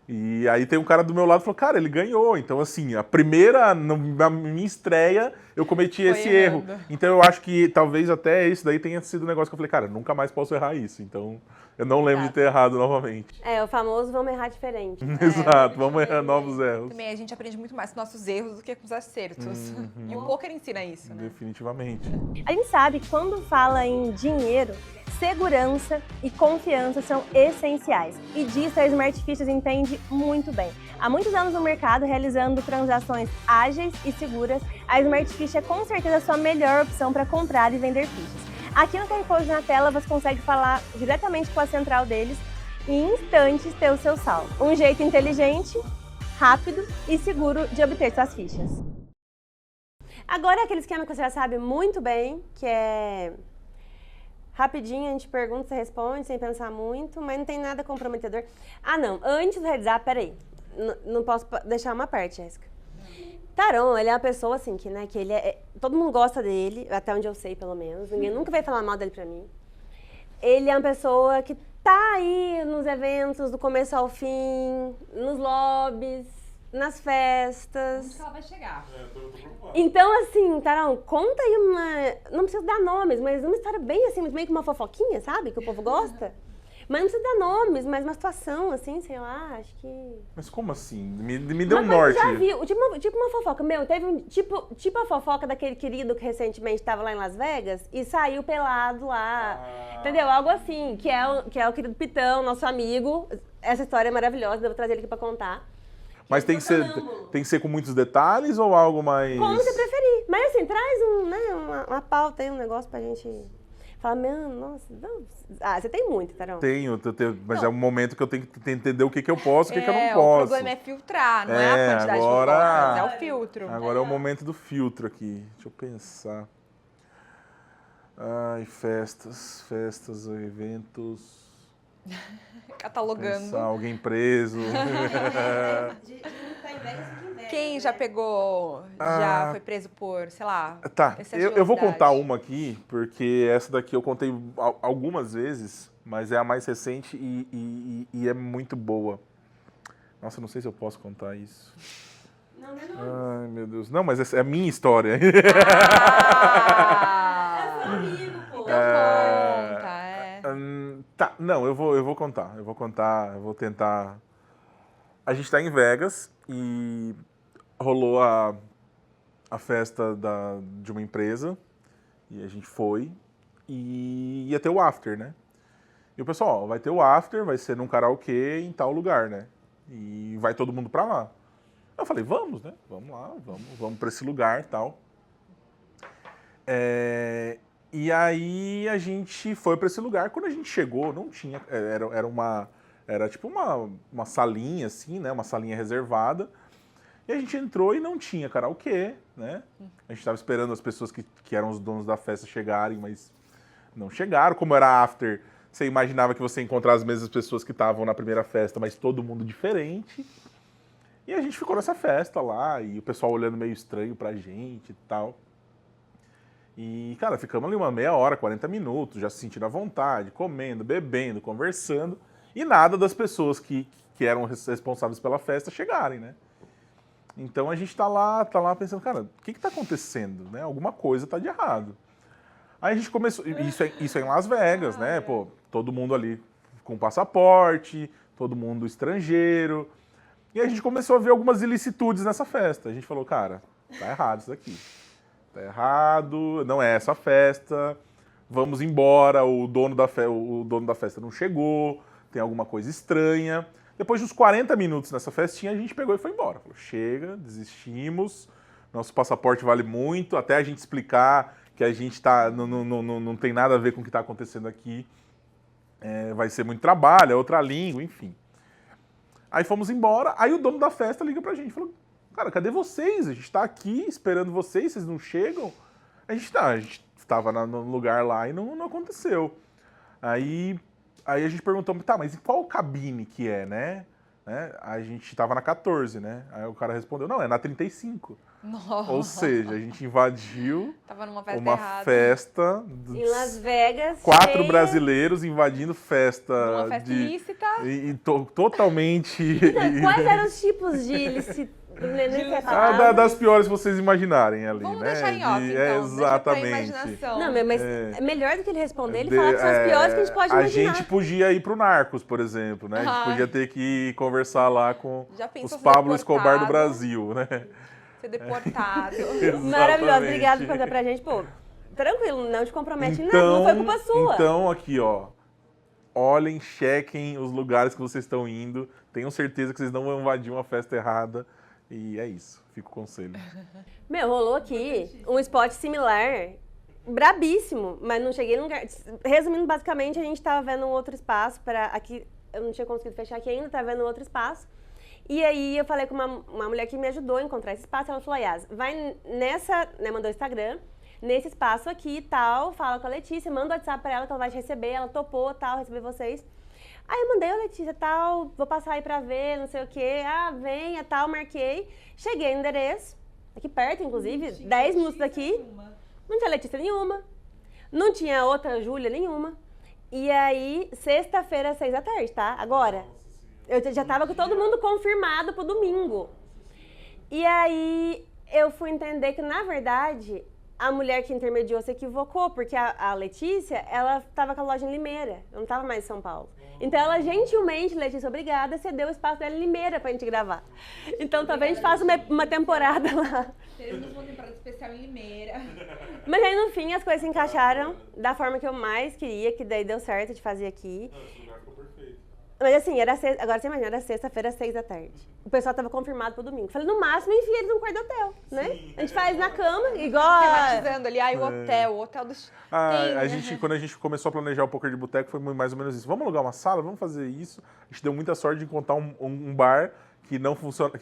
[SPEAKER 3] E aí tem um cara do meu lado que falou, cara, ele ganhou. Então, assim, na minha estreia, eu cometi esse erro. Então, eu acho que talvez até esse daí tenha sido um negócio que eu falei, cara, nunca mais posso errar isso. Então, Eu não lembro de ter errado novamente.
[SPEAKER 1] O famoso vamos errar diferente.
[SPEAKER 3] Exato, vamos errar novos erros.
[SPEAKER 2] Também a gente aprende muito mais com nossos erros do que com os acertos. E o poker ensina isso, né?
[SPEAKER 3] Definitivamente.
[SPEAKER 1] A gente sabe que quando fala em dinheiro, segurança e confiança são essenciais. E disso a Smart Fichas entende muito bem. Há muitos anos no mercado, realizando transações ágeis e seguras, a Smart Ficha é com certeza a sua melhor opção para comprar e vender fichas. Aqui no QR Code na tela você consegue falar diretamente com a central deles e em instantes ter o seu saldo. Um jeito inteligente, rápido e seguro de obter suas fichas. Agora aquele esquema que você já sabe muito bem, que é rapidinho, a gente pergunta, você responde sem pensar muito, mas não tem nada comprometedor. Ah não, antes de realizar, peraí, não posso deixar uma parte, Jéssica. Taron, ele é uma pessoa assim, que ele todo mundo gosta dele, até onde eu sei pelo menos, ninguém nunca veio falar mal dele pra mim. Ele é uma pessoa que tá aí nos eventos do começo ao fim, nos lobbies, nas festas.
[SPEAKER 2] Onde que ela vai chegar?
[SPEAKER 3] Tô preocupado.
[SPEAKER 1] Então assim, Taron, conta aí não precisa dar nomes, mas uma história bem assim, meio que uma fofoquinha, sabe, que o povo gosta. Mas não precisa dar nomes, mas uma situação, assim, sei lá, acho que...
[SPEAKER 3] Mas como assim? Me deu um
[SPEAKER 1] Mas
[SPEAKER 3] norte.
[SPEAKER 1] já viu, tipo uma fofoca. Teve tipo a fofoca daquele querido que recentemente estava lá em Las Vegas e saiu pelado lá. Entendeu? Algo assim, que é o querido Pitão, nosso amigo. Essa história é maravilhosa, devo trazer ele aqui pra contar.
[SPEAKER 3] Mas tem que ser com muitos detalhes ou algo mais...
[SPEAKER 1] Como você preferir. Mas assim, traz uma pauta aí, um negócio pra gente... Fala, nossa, você tem muito, Taron.
[SPEAKER 3] Tenho, mas é um momento que eu tenho que entender o que eu posso e o que eu não
[SPEAKER 2] O
[SPEAKER 3] posso.
[SPEAKER 2] problema é filtrar, não é a quantidade
[SPEAKER 3] agora...
[SPEAKER 2] de fofocas, é o filtro.
[SPEAKER 3] Agora é o momento do filtro aqui. Deixa eu pensar. Ai, festas, eventos...
[SPEAKER 2] Catalogando.
[SPEAKER 3] Pensar, alguém preso.
[SPEAKER 2] Quem já pegou, já foi preso por, sei lá...
[SPEAKER 3] Tá,
[SPEAKER 2] excesso de
[SPEAKER 3] eu vou
[SPEAKER 2] velocidade?
[SPEAKER 3] contar uma aqui, porque essa daqui eu contei algumas vezes, mas é a mais recente e é muito boa. Nossa, eu não sei se eu posso contar isso.
[SPEAKER 1] Não.
[SPEAKER 3] Ai, meu Deus. Não, mas essa é a minha história.
[SPEAKER 1] É seu amigo, pô.
[SPEAKER 3] Tá, não, eu vou contar. Eu vou tentar... A gente tá em Vegas e rolou a festa de uma empresa e a gente foi e ia ter o after, né? E o pessoal, ó, vai ter o after, vai ser num karaokê em tal lugar, né? E vai todo mundo pra lá. Eu falei, vamos, né? Vamos lá, vamos pra esse lugar e tal. E aí a gente foi pra esse lugar. Quando a gente chegou, não tinha... Era tipo uma salinha, assim, né? Uma salinha reservada. E a gente entrou e não tinha karaokê, né? A gente estava esperando as pessoas que eram os donos da festa chegarem, mas não chegaram. Como era after, você imaginava que você ia encontrar as mesmas pessoas que estavam na primeira festa, mas todo mundo diferente. E a gente ficou nessa festa lá, e o pessoal olhando meio estranho pra gente e tal. E, cara, ficamos ali uma meia hora, 40 minutos, já se sentindo à vontade, comendo, bebendo, conversando. E nada das pessoas que eram responsáveis pela festa chegarem, né? Então a gente tá lá pensando, cara, o que tá acontecendo, né? Alguma coisa tá de errado. Aí a gente começou, isso é em Las Vegas, né? Pô, todo mundo ali com passaporte, todo mundo estrangeiro. E a gente começou a ver algumas ilicitudes nessa festa. A gente falou, cara, tá errado isso daqui. Tá errado, não é essa festa, vamos embora, o dono da festa não chegou, tem alguma coisa estranha. Depois de uns 40 minutos nessa festinha, a gente pegou e foi embora. Falou, chega, desistimos, nosso passaporte vale muito, até a gente explicar que a gente não tem nada a ver com o que está acontecendo aqui. Vai ser muito trabalho, é outra língua, enfim. Aí fomos embora, aí o dono da festa liga pra gente, falou, cara, cadê vocês? A gente tá aqui esperando vocês não chegam? A gente tava no lugar lá e não aconteceu. Aí a gente perguntou, tá, mas em qual cabine que é, né? A gente tava na 14, né? Aí o cara respondeu, não, é na 35.
[SPEAKER 2] Nossa.
[SPEAKER 3] Ou seja, a gente invadiu
[SPEAKER 2] Tava numa festa
[SPEAKER 3] uma
[SPEAKER 2] errada.
[SPEAKER 3] festa...
[SPEAKER 1] Em Las Vegas.
[SPEAKER 3] 4 brasileiros invadindo festa.
[SPEAKER 2] Uma festa ilícita.
[SPEAKER 3] Totalmente...
[SPEAKER 1] Então, quais eram os tipos Nem sei falar.
[SPEAKER 3] Das piores que vocês imaginarem ali,
[SPEAKER 2] Vamos
[SPEAKER 3] né?
[SPEAKER 2] deixar em off, então.
[SPEAKER 3] Exatamente.
[SPEAKER 2] Deixa pra imaginação.
[SPEAKER 1] Não, mas é melhor do que ele responder, ele falar que são as piores que a gente pode
[SPEAKER 3] A
[SPEAKER 1] imaginar.
[SPEAKER 3] gente podia ir pro Narcos, por exemplo, né? A gente podia ter que conversar lá com
[SPEAKER 2] Já pensou
[SPEAKER 3] os
[SPEAKER 2] ser
[SPEAKER 3] Pablo Escobar do
[SPEAKER 2] deportado?
[SPEAKER 3] Brasil, né?
[SPEAKER 2] Ser deportado.
[SPEAKER 1] Maravilhoso, obrigada por contar pra gente. Pô, tranquilo, não te compromete em nada, não foi culpa sua.
[SPEAKER 3] Então, aqui, ó. Olhem, chequem os lugares que vocês estão indo. Tenham certeza que vocês não vão invadir uma festa errada. E é isso. Fica o conselho.
[SPEAKER 1] Meu, rolou aqui um spot similar, brabíssimo, mas não cheguei no lugar. Resumindo, basicamente, a gente tava vendo um outro espaço para aqui. Eu não tinha conseguido fechar aqui ainda, tava vendo um outro espaço. E aí eu falei com uma mulher que me ajudou a encontrar esse espaço. Ela falou, Yas, vai nessa, né, mandou o Instagram, nesse espaço aqui e tal, fala com a Letícia, manda o WhatsApp pra ela que ela vai te receber. Ela topou, tal, receber vocês. Aí eu mandei, Letícia, tal, vou passar aí pra ver, não sei o quê. Ah, venha, tal, marquei. Cheguei no endereço, aqui perto, inclusive, 10 minutos daqui. Não tinha Letícia nenhuma, não tinha outra Júlia nenhuma. E aí, sexta-feira, 6 da tarde, tá? Agora, eu já tava com todo mundo confirmado pro domingo. E aí, eu fui entender que, na verdade, a mulher que intermediou se equivocou, porque a Letícia, ela tava com a loja em Limeira, eu não tava mais em São Paulo. Então ela gentilmente, Letícia, obrigada, cedeu o espaço dela em Limeira pra gente gravar. Então talvez a gente faça uma temporada lá.
[SPEAKER 2] Teremos uma temporada especial em Limeira.
[SPEAKER 1] Mas aí no fim as coisas se encaixaram da forma que eu mais queria, que daí deu certo de fazer aqui.
[SPEAKER 3] Esse lugar ficou perfeito.
[SPEAKER 1] Mas assim, agora você imagina, era sexta-feira, 6 da tarde. O pessoal tava confirmado pro domingo. Falei, no máximo, enfia eles num quarto de hotel, né?
[SPEAKER 3] Sim.
[SPEAKER 1] A gente faz na cama, igual
[SPEAKER 2] Tematizando ali, o hotel dos...
[SPEAKER 3] Quando a gente começou a planejar o poker de boteco, foi mais ou menos isso. Vamos alugar uma sala? Vamos fazer isso? A gente deu muita sorte de encontrar um bar que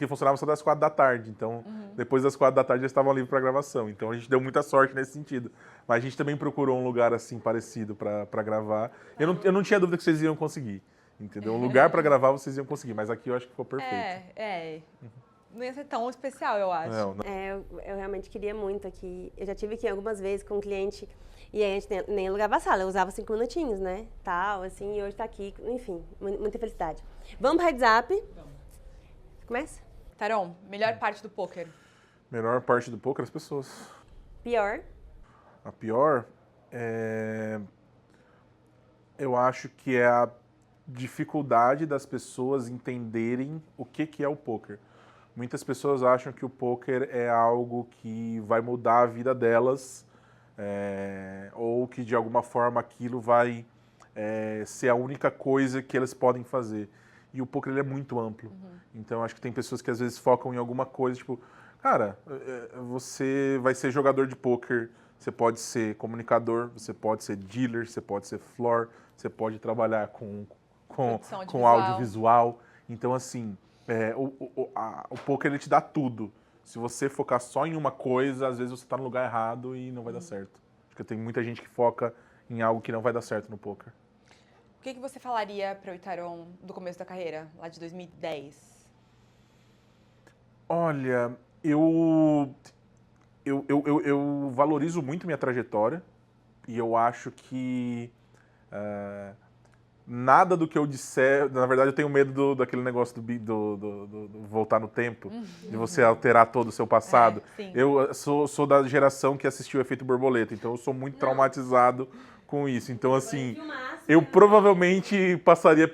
[SPEAKER 3] funcionava só das 4 da tarde. Então, depois das 4 da tarde, eles estavam livres para gravação. Então, a gente deu muita sorte nesse sentido. Mas a gente também procurou um lugar assim parecido para gravar. Eu não tinha dúvida que vocês iam conseguir. Entendeu? Um lugar para gravar vocês iam conseguir, mas aqui eu acho que ficou perfeito.
[SPEAKER 2] Não ia ser tão especial, eu acho.
[SPEAKER 3] Não.
[SPEAKER 1] Eu realmente queria muito aqui. Eu já tive aqui algumas vezes com um cliente e aí a gente nem alugava a sala, eu usava 5 minutinhos, né? Tal, assim, e hoje tá aqui, enfim, muita felicidade. Vamos pro WhatsApp? Vamos. Começa?
[SPEAKER 2] Taron, melhor parte do poker?
[SPEAKER 3] Melhor parte do poker, as pessoas.
[SPEAKER 1] Pior?
[SPEAKER 3] A pior eu acho que é a dificuldade das pessoas entenderem o que é o poker. Muitas pessoas acham que o poker é algo que vai mudar a vida delas, ou que de alguma forma aquilo vai ser a única coisa que elas podem fazer. E o poker ele é muito amplo. Então acho que tem pessoas que às vezes focam em alguma coisa, tipo, cara, você vai ser jogador de poker, você pode ser comunicador, você pode ser dealer, você pode ser floor, você pode trabalhar com audiovisual. Então, assim, o poker ele te dá tudo. Se você focar só em uma coisa, às vezes você está no lugar errado e não vai dar certo. Acho que tem muita gente que foca em algo que não vai dar certo no poker.
[SPEAKER 2] O que você falaria para o Taron do começo da carreira, lá de 2010?
[SPEAKER 3] Olha, eu valorizo muito minha trajetória e eu acho que nada do que eu disser... Na verdade, eu tenho medo daquele negócio do voltar no tempo, de você alterar todo o seu passado. Eu sou da geração que assistiu o Efeito Borboleta, então eu sou muito traumatizado com isso. Então, assim, eu provavelmente passaria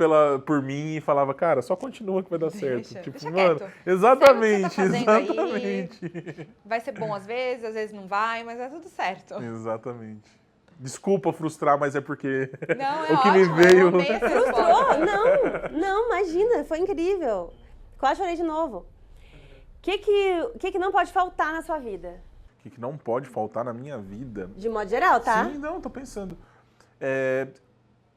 [SPEAKER 3] por mim e falava, cara, só continua que vai dar certo. Tipo,
[SPEAKER 2] deixa
[SPEAKER 3] mano,
[SPEAKER 2] quieto.
[SPEAKER 3] exatamente,
[SPEAKER 2] Sei o que você tá fazendo
[SPEAKER 3] exatamente.
[SPEAKER 2] Vai ser bom às vezes não vai, mas é tudo certo.
[SPEAKER 3] Exatamente. Desculpa frustrar, mas é porque
[SPEAKER 2] Não, é
[SPEAKER 3] o que
[SPEAKER 2] ótimo,
[SPEAKER 3] me veio...
[SPEAKER 2] eu amei essa resposta.
[SPEAKER 1] Não, imagina, foi incrível. Quase chorei de novo. O que não pode faltar na sua vida?
[SPEAKER 3] O que não pode faltar na minha vida?
[SPEAKER 1] De modo geral, tá?
[SPEAKER 3] Sim, não, tô pensando.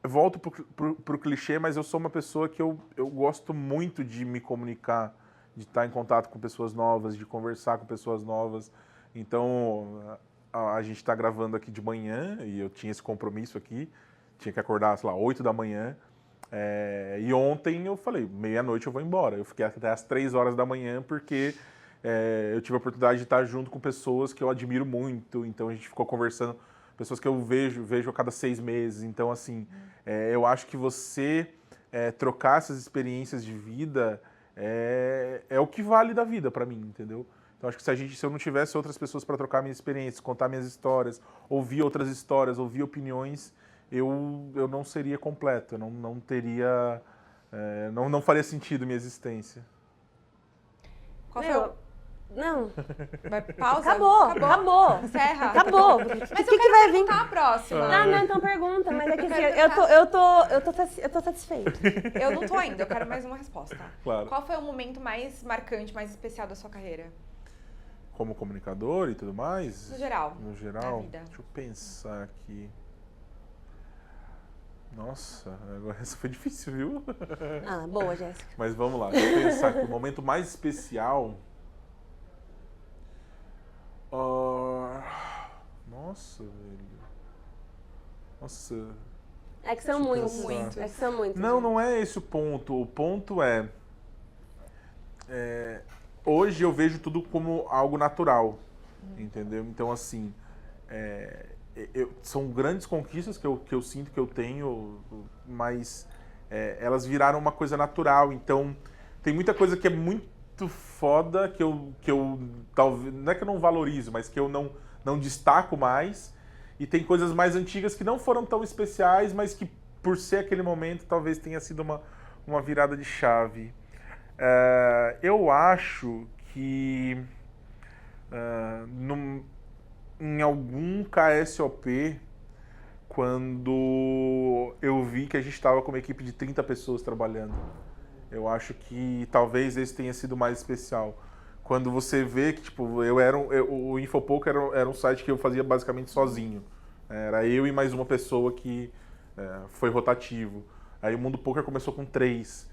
[SPEAKER 3] Eu volto pro clichê, mas eu sou uma pessoa que eu gosto muito de me comunicar, de estar em contato com pessoas novas, de conversar com pessoas novas. Então, a gente está gravando aqui de manhã e eu tinha esse compromisso aqui, tinha que acordar, sei lá, 8 da manhã. E ontem eu falei, meia-noite eu vou embora. Eu fiquei até às 3 horas da manhã porque eu tive a oportunidade de estar junto com pessoas que eu admiro muito. Então a gente ficou conversando, pessoas que eu vejo a cada 6 meses. Então, assim, eu acho que você trocar essas experiências de vida é o que vale da vida pra mim, entendeu? Então acho que se eu não tivesse outras pessoas para trocar minhas experiências, contar minhas histórias, ouvir outras histórias, ouvir opiniões, eu não seria completo, eu não teria, não faria sentido minha existência.
[SPEAKER 2] Qual foi o...
[SPEAKER 1] Não,
[SPEAKER 2] Vai, pausa?
[SPEAKER 1] acabou.
[SPEAKER 2] Encerra?
[SPEAKER 1] Acabou.
[SPEAKER 2] Mas
[SPEAKER 1] O
[SPEAKER 2] eu
[SPEAKER 1] que vai vir?
[SPEAKER 2] perguntar a próxima.
[SPEAKER 1] Não, então pergunta, mas é que assim, eu tô satisfeita.
[SPEAKER 2] Eu não tô ainda, eu quero mais uma resposta.
[SPEAKER 3] Claro.
[SPEAKER 2] Qual foi o momento mais marcante, mais especial da sua carreira?
[SPEAKER 3] Como comunicador e tudo mais?
[SPEAKER 2] No geral.
[SPEAKER 3] No geral?
[SPEAKER 2] Na vida.
[SPEAKER 3] Deixa eu pensar aqui. Nossa, agora essa foi difícil, viu?
[SPEAKER 1] Ah, boa, Jéssica.
[SPEAKER 3] Mas vamos lá, deixa eu pensar aqui. O momento mais especial... Nossa, velho. Nossa.
[SPEAKER 1] É que são
[SPEAKER 3] Deixa eu
[SPEAKER 1] muitos.
[SPEAKER 3] pensar.
[SPEAKER 1] É que são muitos.
[SPEAKER 3] Não é esse o ponto. O ponto é... Hoje eu vejo tudo como algo natural, entendeu? Então, assim, são grandes conquistas que eu sinto que eu tenho, mas elas viraram uma coisa natural. Então, tem muita coisa que é muito foda que eu talvez, não é que eu não valorizo, mas que eu não destaco mais. E tem coisas mais antigas que não foram tão especiais, mas que, por ser aquele momento, talvez tenha sido uma virada de chave. Eu acho que em algum KSOP, quando eu vi que a gente estava com uma equipe de 30 pessoas trabalhando, eu acho que talvez esse tenha sido mais especial. Quando você vê que, tipo, o Infopoker era um site que eu fazia basicamente sozinho. Era eu e mais uma pessoa que foi rotativo. Aí o Mundo Poker começou com 3.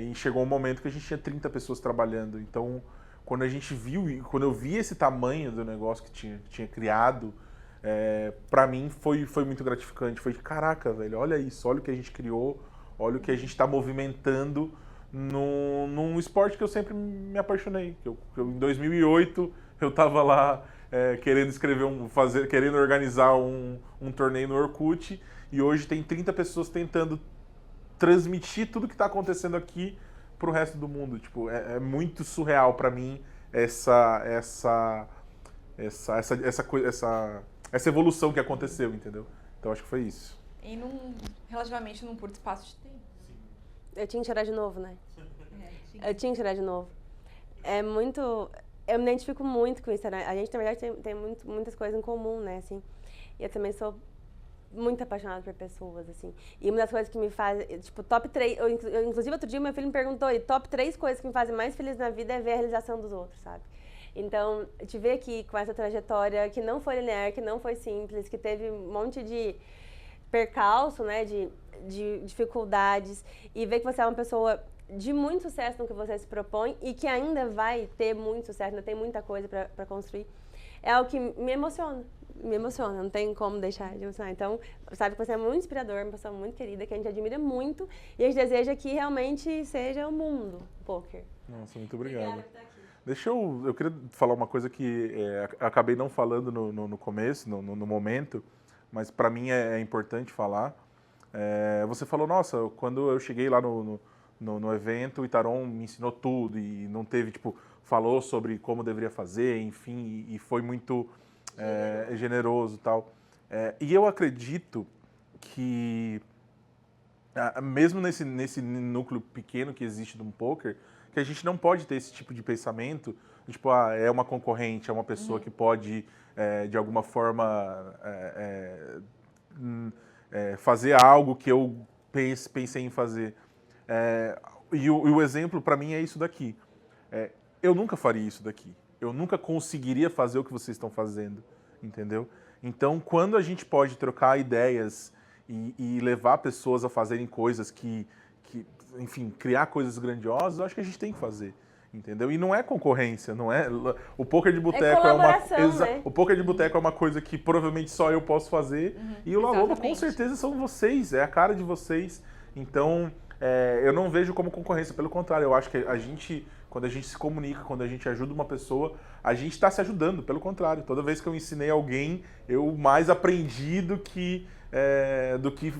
[SPEAKER 3] E chegou um momento que a gente tinha 30 pessoas trabalhando. Então, quando eu vi esse tamanho do negócio que tinha criado, pra mim foi muito gratificante. Foi, caraca, velho, olha isso, olha o que a gente criou, olha o que a gente tá movimentando num esporte que eu sempre me apaixonei. Em 2008, eu tava lá querendo querendo organizar um torneio no Orkut, e hoje tem 30 pessoas tentando transmitir tudo que está acontecendo aqui pro resto do mundo. Tipo, é muito surreal para mim essa evolução que aconteceu, entendeu? Então acho que foi isso.
[SPEAKER 2] E relativamente num curto espaço de tempo.
[SPEAKER 1] Eu tinha que chorar de novo, né? Eu tinha que chorar de novo. É muito... Eu me identifico muito com isso, né? A gente, na verdade, tem muitas coisas em comum, né? Assim, e eu também sou muito apaixonada por pessoas, assim. E uma das coisas que me faz, tipo, top 3... inclusive, outro dia, meu filho me perguntou, e top 3 coisas que me fazem mais feliz na vida é ver a realização dos outros, sabe? Então, te ver aqui com essa trajetória que não foi linear, que não foi simples, que teve um monte de percalço, né? De dificuldades, e ver que você é uma pessoa de muito sucesso no que você se propõe e que ainda vai ter muito sucesso, ainda tem muita coisa para construir, é algo que me emociona, não tem como deixar de emocionar. Então, sabe que você é muito inspirador, uma pessoa muito querida, que a gente admira muito, e a gente deseja que realmente seja o mundo poker.
[SPEAKER 3] Nossa, muito obrigado. Eu queria falar uma coisa que acabei não falando no começo, no momento, mas para mim é importante falar. Você falou, nossa, quando eu cheguei lá no evento, o Itaron me ensinou tudo e não teve, tipo, falou sobre como deveria fazer, enfim, e foi muito generoso e tal. E eu acredito que, mesmo nesse núcleo pequeno que existe no poker, que a gente não pode ter esse tipo de pensamento, tipo, é uma concorrente, é uma pessoa que pode, de alguma forma, fazer algo que eu pensei em fazer. E o exemplo para mim é isso daqui. Eu nunca faria isso daqui. Eu nunca conseguiria fazer o que vocês estão fazendo, entendeu? Então, quando a gente pode trocar ideias e levar pessoas a fazerem coisas enfim, criar coisas grandiosas, eu acho que a gente tem que fazer. Entendeu? E não é concorrência, não é... O poker de boteco
[SPEAKER 1] né?
[SPEAKER 3] O poker de boteco é uma coisa que provavelmente só eu posso fazer. E o La Loba, com certeza, são vocês. É a cara de vocês. Então, eu não vejo como concorrência. Pelo contrário, eu acho que quando a gente se comunica, quando a gente ajuda uma pessoa, a gente está se ajudando. Pelo contrário, toda vez que eu ensinei alguém, eu mais aprendi do que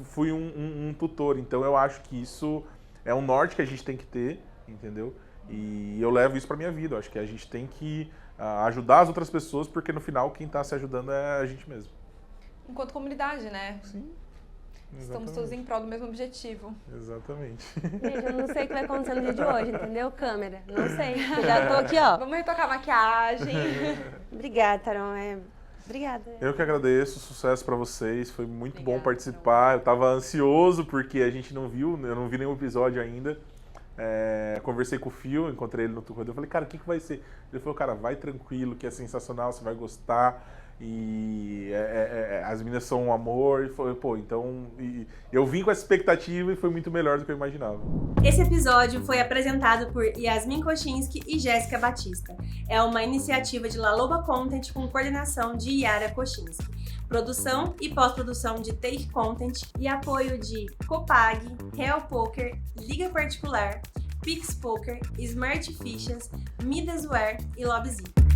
[SPEAKER 3] fui um tutor. Então, eu acho que isso é um norte que a gente tem que ter. entendeu? E eu levo isso pra minha vida. Eu acho que a gente tem que ajudar as outras pessoas, porque no final quem tá se ajudando é a gente mesmo.
[SPEAKER 2] Enquanto comunidade, né?
[SPEAKER 3] Sim.
[SPEAKER 2] Estamos todos em prol do mesmo objetivo.
[SPEAKER 3] Exatamente.
[SPEAKER 1] Gente, eu não sei o que vai acontecer no dia de hoje, entendeu? Câmera, não sei. Eu já tô aqui, ó.
[SPEAKER 2] Vamos retocar a maquiagem.
[SPEAKER 1] Obrigada, Taron. Obrigada.
[SPEAKER 3] Eu que agradeço, sucesso pra vocês, foi muito
[SPEAKER 2] Obrigada,
[SPEAKER 3] bom participar. Eu tava ansioso porque a gente não viu, eu não vi nenhum episódio ainda. Conversei com o Fio, encontrei ele no corredor, eu falei, cara, o que vai ser? Ele falou, cara, vai tranquilo, que é sensacional, você vai gostar. E as meninas são um amor. E foi, pô, então eu vim com essa expectativa e foi muito melhor do que eu imaginava.
[SPEAKER 1] Esse episódio foi apresentado por Yasmin Kochinski e Jéssica Batista. É uma iniciativa de La Loba Content com coordenação de Yara Kochinski. Produção e pós-produção de Take Content e apoio de Copag, Real Poker, Liga Particular, Pix Poker, Smart Fichas, Midasware e Lobzy.